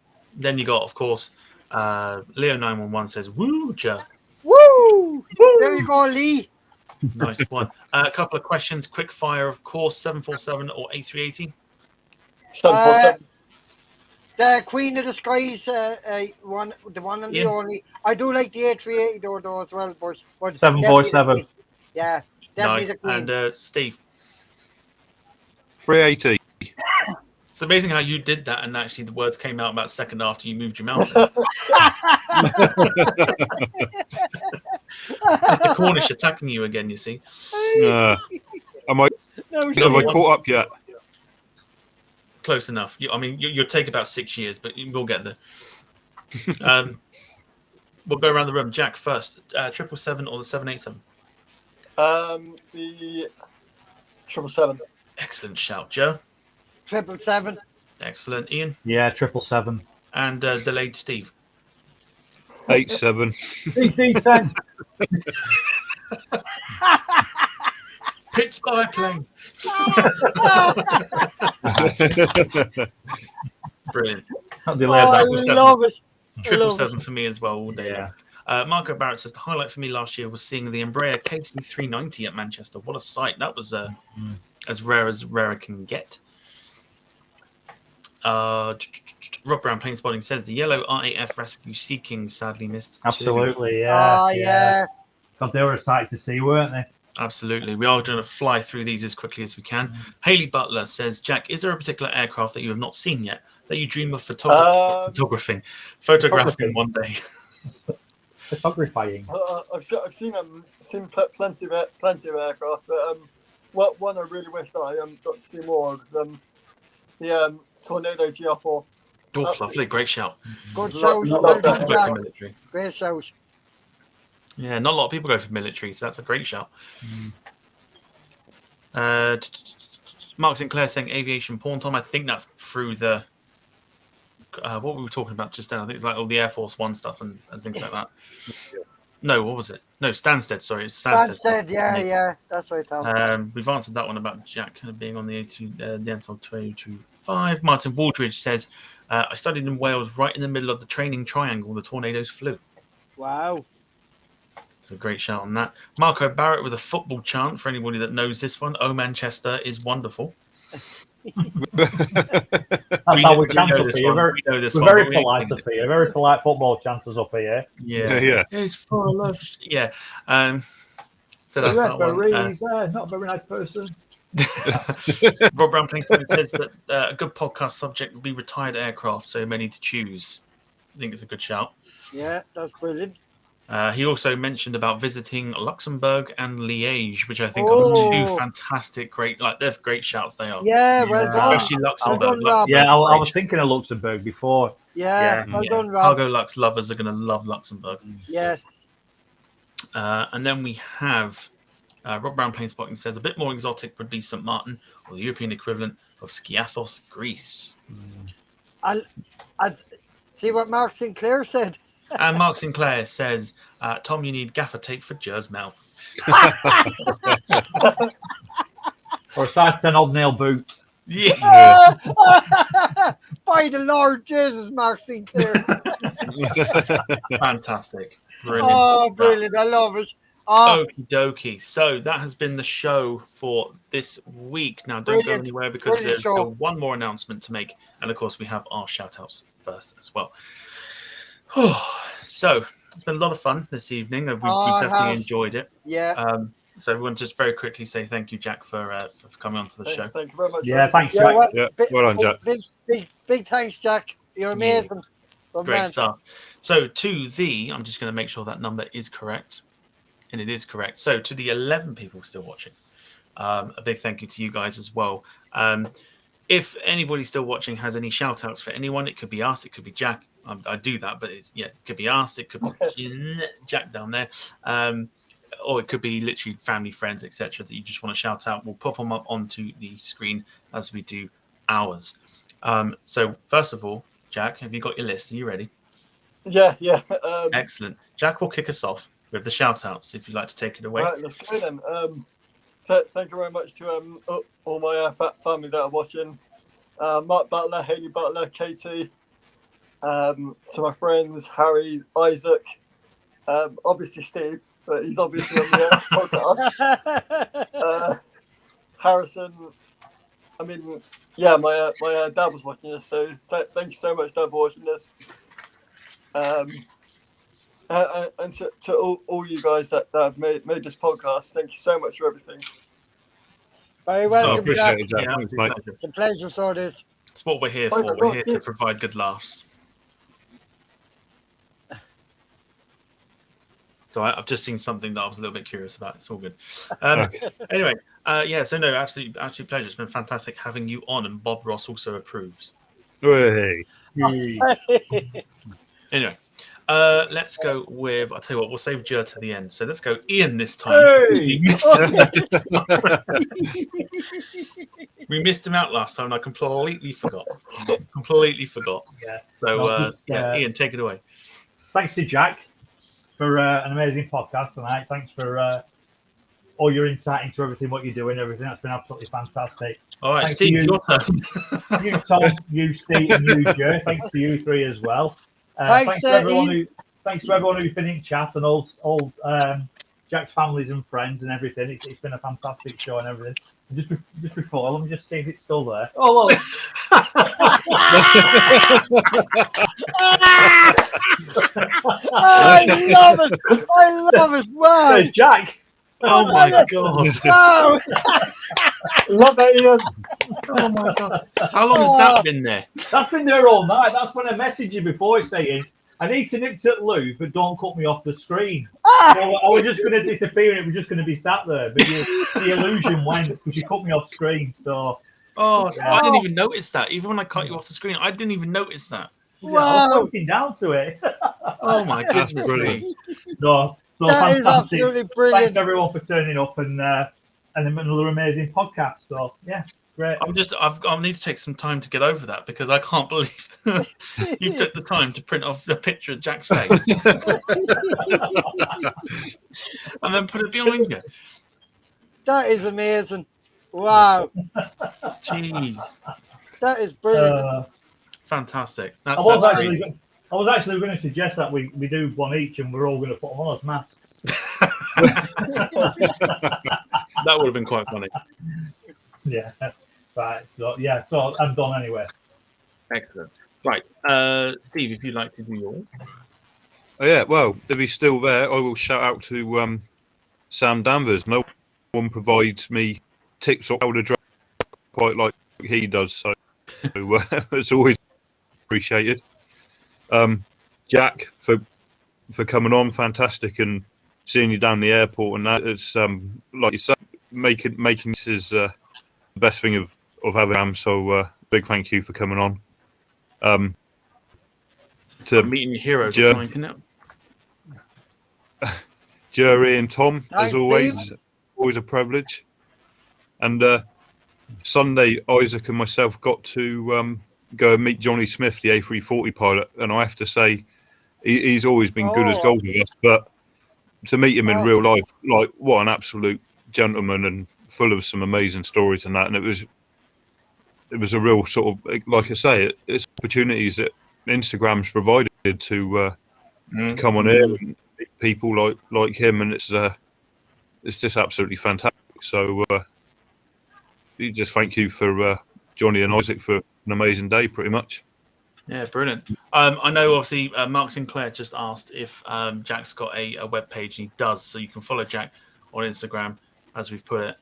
you got, of course, Leo 911 says, "Woo, ja."
Woo! There you go, Lee.
Nice one. A couple of questions, quick fire, of course. 747 or A380?
747.
The Queen of the Skies, the one and the
Yeah.
only. I do like the A380 though as well, but
747.
yeah, definitely
Nice.
the Queen.
And Steve,
380.
it's amazing how you did that, and actually the words came out about a second after you moved your mouth. That's the Cornish attacking you again, you see.
Have I caught up yet?
Close enough. You'll take about 6 years, but we'll get there. We'll go around the room. Jack first. 777 or the 787?
The 777.
Excellent shout, Joe.
777.
Excellent, Ian.
Yeah, 777.
And delayed Steve.
87.
DC-10.
Pitch biplane. Brilliant.
Not delayed
Oh, I
that.
777.
love it. I
Triple
love
seven for me as well all day.
Yeah.
Marco Barrett says the highlight for me last year was seeing the Embraer KC390 at Manchester. What a sight! That was as rare can get. Rob Brown Plane Spotting says the yellow RAF Rescue Sea King sadly missed. too.
Absolutely, yeah.
Oh, yeah.
God, they were a sight to see, weren't they?
Absolutely. We are going to fly through these as quickly as we can. Haley Butler says, Jack, is there a particular aircraft that you have not seen yet that you dream of photographing one day?
Photographing.
I've seen plenty of aircraft, but one I really wish that I got to see more of the Tornado GR4.
Oh, lovely. Great shout.
Good
Lot-
shout.
lot
Well
of
done,
that.
Go for
Jack.
military.
Great shout.
Yeah, not a lot of people go for military, so that's a great shout. Mark Sinclair saying aviation porn, Tom. I think that's through the what we were talking about just then. I think it's like all the Air Force One stuff and things like that. No, what was it? No, Stansted. Sorry, it's Stansted.
Stansted, yeah, that's right, Tom.
We've answered that one about Jack being on the Untitled 225. Martin Waldridge says, I studied in Wales right in the middle of the training triangle the tornadoes flew.
Wow.
So great shout on that. Marco Barrett with a football chant for anybody that knows this one. Oh, Manchester is wonderful.
That's how we chant up here. We're very polite up here. Very polite football chanters up here.
Yeah. It's full of yeah. So that's that one.
Not a very nice person.
Rob Brown says that a good podcast subject would be retired aircraft, so many to choose. I think it's a good shout.
Yeah, that's brilliant.
He also mentioned about visiting Luxembourg and Liège, which I think are two fantastic, they're great shouts. They are.
Yeah, well done.
Especially Luxembourg.
I was thinking of Luxembourg before.
Yeah, well done, Rob.
Cargo Lux lovers are going to love Luxembourg.
Yes.
And then we have Rob Brown Plane Spotting says a bit more exotic would be St. Martin or the European equivalent of Skiathos, Greece.
I'll see what Mark Sinclair said.
And Mark Sinclair says, Tom, you need gaffer tape for Jer's mouth.
Or a size 10 odd nail boot.
Yeah.
By the Lord Jesus, Mark Sinclair.
Fantastic. Brilliant.
Oh, brilliant. I love it.
Okie dokie. So that has been the show for this week. Now, don't go anywhere because there's one more announcement to make. And, of course, we have our shout-outs first as well. So it's been a lot of fun this evening. We've definitely enjoyed it.
Yeah.
So everyone, just very quickly say thank you, Jack, for coming onto the show.
Thank you very much.
Yeah, thanks, Jack.
Well done, Jack.
Big thanks, Jack. You're amazing.
Great stuff. So I'm just going to make sure that number is correct, and it is correct. So to the 11 people still watching, a big thank you to you guys as well. If anybody still watching has any shout outs for anyone, it could be us, it could be Jack. I do that, but it could be us, it could be Jack down there, or it could be literally family, friends, etc. that you just want to shout out. We'll pop them up onto the screen as we do ours. So first of all, Jack, have you got your list? Are you ready?
Yeah.
Excellent. Jack will kick us off with the shout outs if you'd like to take it away.
Right, let's go then. Thank you very much to all my family that are watching. Mark Butler, Haley Butler, Katie. To my friends Harry, Isaac, obviously Steve, but he's obviously on the podcast. Harrison. I mean, yeah, my dad was watching this, so thank you so much, Dad, for watching this. And to all you guys that have made this podcast, thank you so much for everything.
Very welcome,
I appreciate it, Jack.
Yeah,
Thanks, mate.
It's a pleasure, so it is.
It's what we're here for. We're here to provide good laughs. So I've just seen something that I was a little bit curious about. It's all good. Anyway, so no, absolute pleasure. It's been fantastic having you on, and Bob Ross also approves.
Hey.
Anyway, let's go with, I'll tell you what, we'll save Jer to the end. So let's go Ian this time.
Hey!
We missed him out last time, and I completely forgot.
Yeah.
So, Ian, take it away.
Thanks to Jack for an amazing podcast tonight. Thanks for all your insight into everything, what you're doing, everything. That's been absolutely fantastic.
All right,
Thanks
Steve,
to
your turn.
you, Tom, you, Steve, and you, Joe. Thanks to you three as well. Thanks to everyone who's been in chat and all Jack's families and friends and everything. It's been a fantastic show and everything. Just before, let me just see if it's still there. Oh, look.
I love it. Wow.
There's Jack.
Oh my god.
Wow.
Love that, Ian.
Oh my god. How long has that been there?
That's been there all night. That's when I messaged you before saying, I need to nip to the loo, but don't cut me off the screen. I was just going to disappear and it was just going to be sat there. But the illusion went because you cut me off screen. So,
I didn't even notice that. Even when I cut you off the screen, I didn't even notice that.
I was floating down to it.
Oh my goodness me.
No, so
That is
fantastic.
absolutely brilliant.
Thanks everyone for turning up and another amazing podcast. So, yeah, Great.
I'll need to take some time to get over that because I can't believe you took the time to print off a picture of Jack's face and then put it behind you.
That is amazing. Wow,
Jeez,
that is brilliant.
fantastic.
I
That's
was
great.
actually going to suggest that we do one each, and we're all going to put them on as masks.
That would have been quite funny.
Yeah. Right. So I'm done anyway.
Excellent. Right, Steve, if you'd like to do yours.
Oh, yeah, well, if he's still there, I will shout out to Sam Danvers. No one provides me tips or how to drive quite like he does, so it's always appreciated. Jack, for coming on, fantastic, and seeing you down the airport, and that it's like you said, making this is the best thing of having. So big thank you for coming on. To
meeting your heroes
Jer-
or something, isn't it?
Jerry and Tom,
Thanks,
as always,
Steve.
always a privilege. And Sunday, Isaac and myself got to go and meet Johnny Smith, the A340 pilot, and I have to say, he's always been good as gold with us, but to meet him in real life, like what an absolute gentleman and full of some amazing stories and that. And it was a real sort of, like I say, it's opportunities that Instagram's provided to come on here and meet people like him, and it's just absolutely fantastic. So just thank you for Johnny and Isaac for an amazing day, pretty much.
Yeah, brilliant. I know, obviously, Mark Sinclair just asked if Jack's got a web page, and he does. So you can follow Jack on Instagram, as we've put it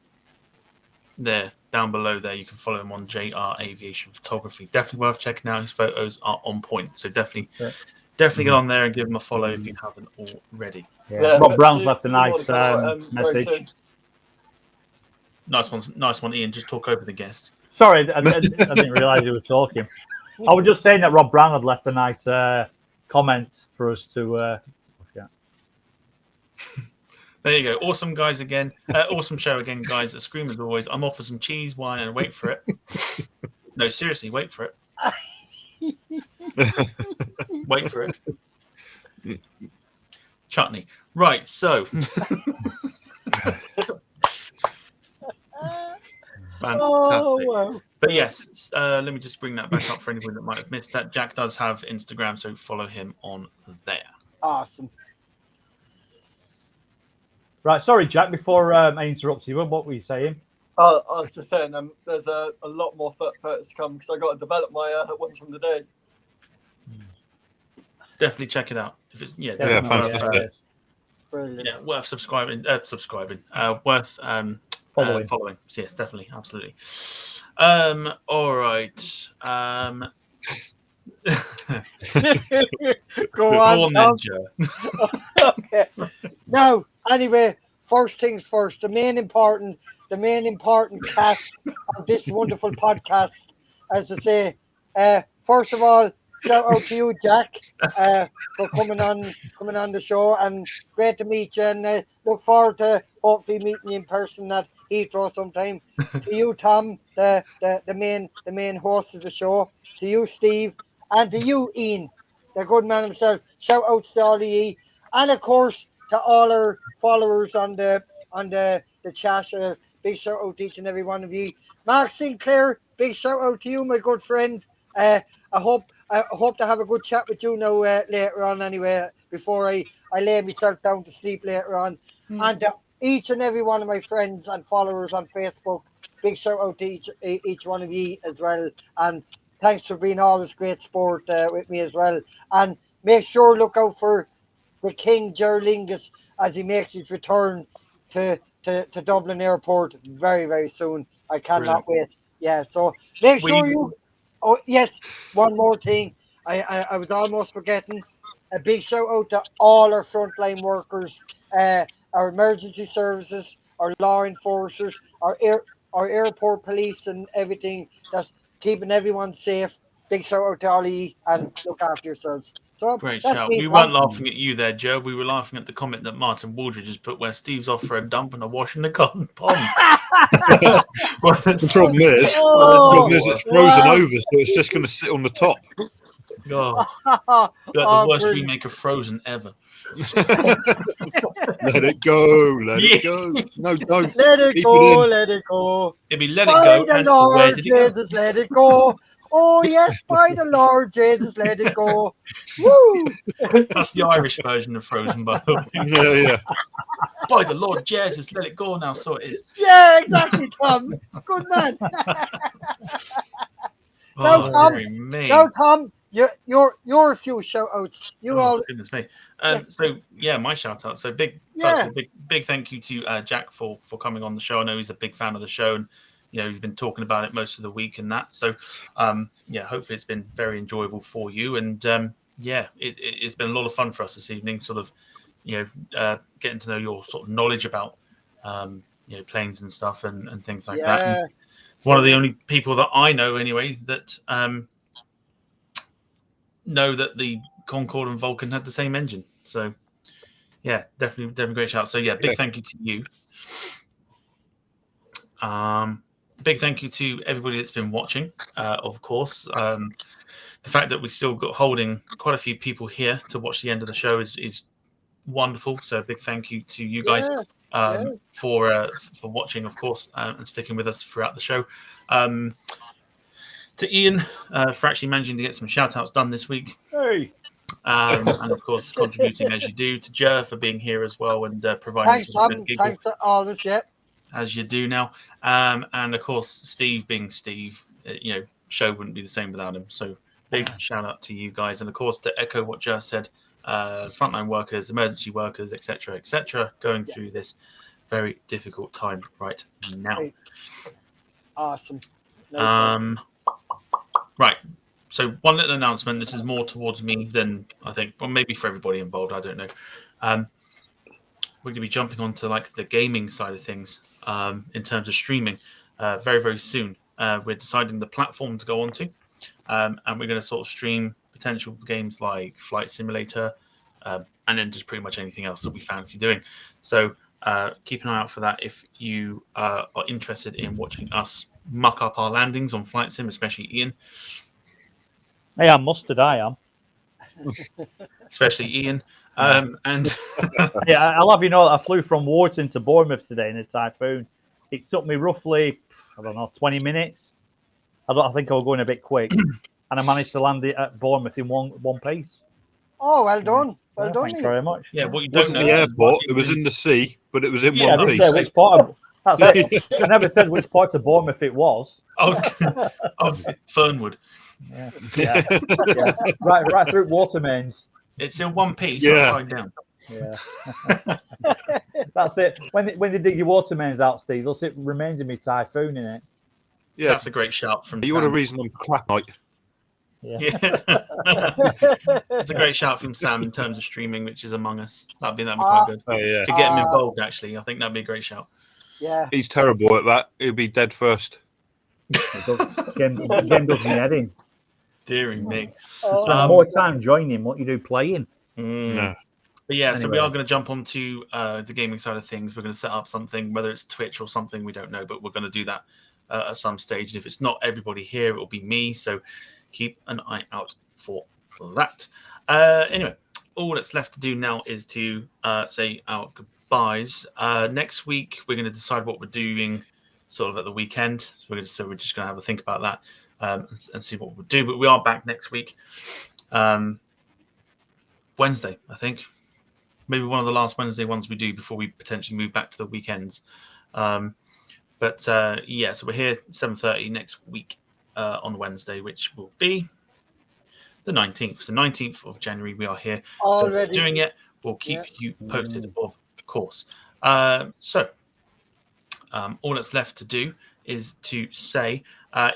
there down below. There, you can follow him on JR Aviation Photography. Definitely worth checking out. His photos are on point. So definitely get on there and give him a follow if you haven't already.
Yeah. Rob Brown's left a nice message.
Nice one, Ian. Just talk over the guest.
Sorry, I didn't realise he was talking. I was just saying that Rob Brown had left a nice comment for us to look at.
There you go. Awesome, guys, again. Awesome show again, guys. A scream as always. I'm off for some cheese, wine, and wait for it. No, seriously, wait for it. Wait for it. Chutney. Right, so. Fantastic.
Oh, wow.
But yes, let me just bring that back up for anybody that might have missed that. Jack does have Instagram, so follow him on there.
Awesome.
Right, sorry, Jack, before I interrupt you, what were you saying?
I was just saying, there's a lot more photos to come because I got to develop my ones from the day.
Definitely check it out. If it's
fantastic.
Brilliant.
Worth subscribing. Worth following. Yes, definitely, absolutely. All right.
Go on, Tom.
Ninja.
Okay. Now, anyway, first things first. The main important cast of this wonderful podcast, as I say. First of all, shout out to you, Jack, for coming on the show, and great to meet you. And look forward to hopefully meeting you in person at Heathrow sometime. To you, Tom, the main host of the show. To you, Steve, and to you, Ian, the good man himself. Shout out to all of you, and of course to all our followers on the chat. Big shout out to each and every one of you. Mark Sinclair, big shout out to you, my good friend. I hope to have a good chat with you now later on. Anyway, before I lay myself down to sleep later on, and each and every one of my friends and followers on Facebook, big shout out to each one of you as well. And thanks for being always great sport with me as well. And make sure look out for the King Gerlingus as he makes his return to Dublin Airport very, very soon. I cannot wait. Yeah, so make sure you. Oh yes, one more thing. I was almost forgetting. A big shout out to all our frontline workers, our emergency services, our law enforcers, our airport police, and everything that's keeping everyone safe. Big shout out to all of you, and look after yourselves. So
Great
that's
shout.
me,
We
Tom.
weren't laughing at you there, Joe. We were laughing at the comment that Martin Waldridge has put where Steve's off for a dump and a wash in the garden pond. Well,
The problem is,
Oh,
it's frozen
wow.
over, so it's just going to sit on the top.
oh, got the worst
brilliant.
remake of Frozen ever.
Let it go, let it go. No, don't.
Let it
Keep
go,
it in.
let it go.
It'd be Let It
By
Go
the
and Where
Lord
Did It Go?
Jesus, let it go. Oh yes, by the Lord Jesus, let it go. Woo!
That's the Irish version of Frozen, by the way.
Yeah.
By the Lord Jesus, let it go now. So it is.
Yeah, exactly, Tom. Good man.
Oh,
Tom.
dearie me.
Now, Tom, your a few shout outs. You
Oh,
all
goodness me.
Yeah.
So yeah, my shout out. So first of all, big thank you to Jack for coming on the show. I know he's a big fan of the show, and you've been talking about it most of the week and that. So hopefully it's been very enjoyable for you. And it's been a lot of fun for us this evening. Sort of getting to know your sort of knowledge about planes and stuff and things like that. And one of the only people that I know anyway that know that the Concorde and Vulcan had the same engine. So yeah, definitely great shout. So yeah, big thank you to you. Big thank you to everybody that's been watching, of course. The fact that we still got holding quite a few people here to watch the end of the show is wonderful. So big thank you to you guys for watching, of course, and sticking with us throughout the show. To Ian for actually managing to get some shout outs done this week.
Hey.
And of course, contributing as you do, to Jer for being here as well and providing
Thanks,
some
Tom.
good giggle,
Thanks to all of us,
as you do now. And of course, Steve being Steve, show wouldn't be the same without him. So big shout out to you guys, and of course to echo what Jer said, frontline workers, emergency workers, etc., going through this very difficult time right now.
Awesome.
Right. So one little announcement. This is more towards me than I think, or maybe for everybody involved. I don't know. We're going to be jumping onto like the gaming side of things in terms of streaming very, very soon. We're deciding the platform to go onto, and we're going to sort of stream potential games like Flight Simulator, and then just pretty much anything else that we fancy doing. So keep an eye out for that if you are interested in watching us muck up our landings on Flight Sim, especially Ian.
Hey, I'm mustard, I am.
Especially Ian. And
yeah, I'll have you know that I flew from Wharton to Bournemouth today in a typhoon. It took me roughly, 20 minutes. I think I was going a bit quick. And I managed to land it at Bournemouth in one piece.
Oh, well done. Well done.
Thank you very much.
Yeah, what you
It
don't
wasn't
know
the airport, it was in the sea, but it was in
I
one
didn't
piece.
say which part of, that's it. I never said which part of Bournemouth it was.
I was Fernwood.
Yeah. Right through Watermains.
It's in one piece, upside down.
Yeah. That's it. When they dig your watermains out, Steve, they'll sit remains of me typhoon in it.
Yeah,
that's a great shout from.
You're
Sam.
the reason I'm crap night.
Yeah.
It's a great shout from Sam in terms of streaming, which is Among Us. That'd be quite good.
Oh yeah.
To get him involved, actually, I think that'd be a great shout.
Yeah.
He's terrible at that. He'll be dead first.
Game does me head in.
Deary me.
Spend more time joining what you do playing.
No.
But yeah,
Anyway.
So we are going to jump onto the gaming side of things. We're going to set up something, whether it's Twitch or something, we don't know, but we're going to do that at some stage. And if it's not everybody here, it will be me. So keep an eye out for that. Anyway, all that's left to do now is to say our goodbyes. Next week, we're going to decide what we're doing sort of at the weekend. So we're just going to have a think about that and see what we'll do. But we are back next week. Wednesday, I think. Maybe one of the last Wednesday ones we do before we potentially move back to the weekends. So we're here 7:30 next week on Wednesday, which will be the 19th. So 19th of January, we are here
Already
doing it. We'll keep you posted, of course. All that's left to do is to say,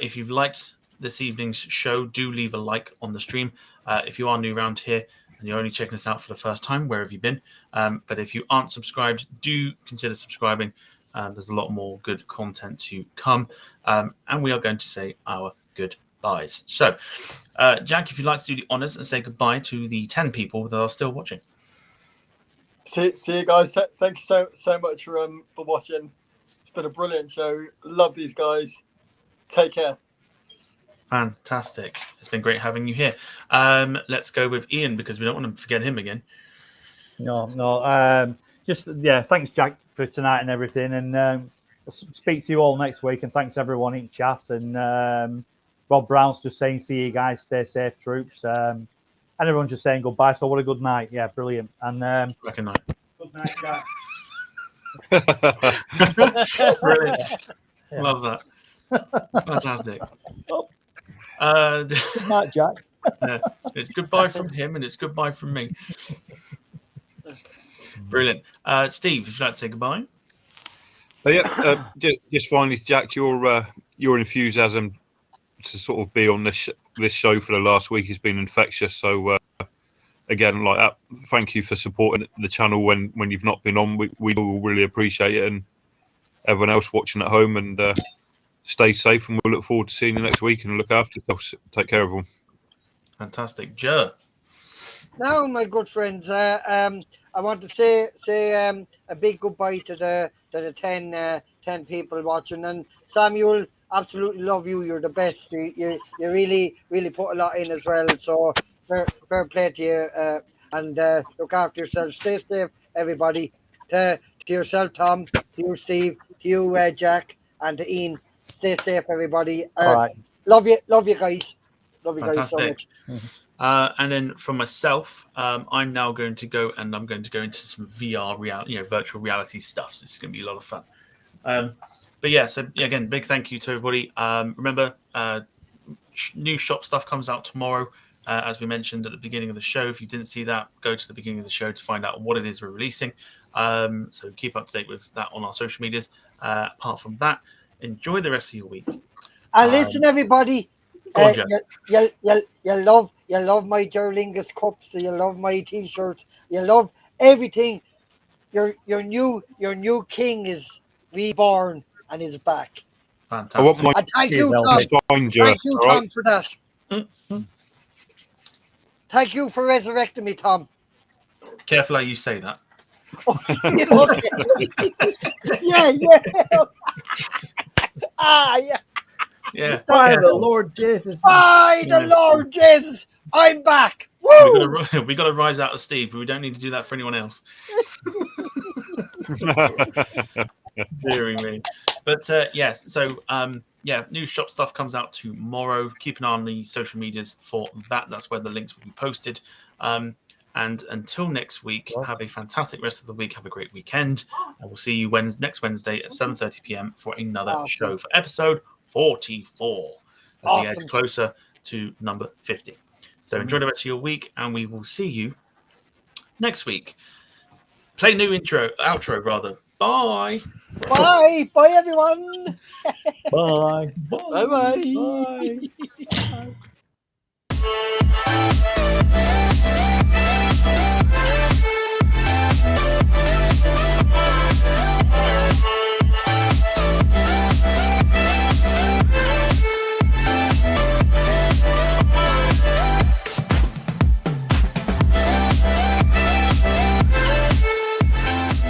if you've liked this evening's show, do leave a like on the stream. If you are new around here, and you're only checking us out for the first time, where have you been? But if you aren't subscribed, do consider subscribing. There's a lot more good content to come. And we are going to say our goodbyes. So Jack, if you'd like to do the honours and say goodbye to the 10 people that are still watching.
See you guys. Thank you so much for watching. It's been a brilliant show. Love these guys. Take care.
Fantastic. It's been great having you here. Let's go with Ian because we don't want to forget him again.
No. Thanks, Jack, for tonight and everything. And I'll speak to you all next week. And thanks, everyone in chat. And Rob Brown's just saying, see you guys, stay safe, troops. And everyone's just saying goodbye. So what a good night. Yeah, brilliant. And
Good night.
Good night, Jack.
Brilliant.
Yeah.
Love that. Fantastic.
Good night, Jack.
It's goodbye from him and it's goodbye from me. Brilliant. Steve, if you'd like to say goodbye.
Just finally, Jack, your enthusiasm to sort of be on this show for the last week has been infectious. So again, like that, thank you for supporting the channel when you've not been on. We all really appreciate it, and everyone else watching at home. And stay safe, and we'll look forward to seeing you next week. And look after yourself. Take care, everyone.
Fantastic, Joe.
Now, my good friends, I want to say a big goodbye to the 10 people watching. And Samuel, absolutely love you. You're the best. You really put a lot in as well. So fair play to you. And look after yourself. Stay safe, everybody. To yourself, Tom. To you, Steve. To you, Jack. And to Ian. Stay safe, everybody.
All right.
Love you guys. Love you guys so
Fantastic.
much.
And then for myself, I'm now going to go into some VR virtual reality stuff. So it's going to be a lot of fun. Again, big thank you to everybody. Remember, new shop stuff comes out tomorrow, as we mentioned at the beginning of the show. If you didn't see that, go to the beginning of the show to find out what it is we're releasing. So keep up to date with that on our social medias. Apart from that, enjoy the rest of your week.
And listen, everybody.
Go on, Jack.
You love my Gerlingus cups. You love my t-shirts. You love everything. Your new king is reborn and is back.
Fantastic.
I want my
And thank you, Tom.
Stein jersey,
Thank you,
all right?
Tom, for that. Thank you for resurrecting me, Tom.
Careful how you say that.
Yeah. Yeah.
Yeah.
By the Lord Jesus.
By the Lord Jesus, I'm back. Woo!
We got to rise out of Steve, but we don't need to do that for anyone else. Dearing me. But yes, so new shop stuff comes out tomorrow. Keep an eye on the social medias for that. That's where the links will be posted. And until next week, have a fantastic rest of the week. Have a great weekend. And we'll see you next Wednesday at 7:30 p.m. for another show for episode 44 as we edge closer to number 50. So enjoy the rest of your week, and we will see you next week. Play new outro rather. Bye.
Bye, everyone.
Bye.
Bye.
Bye.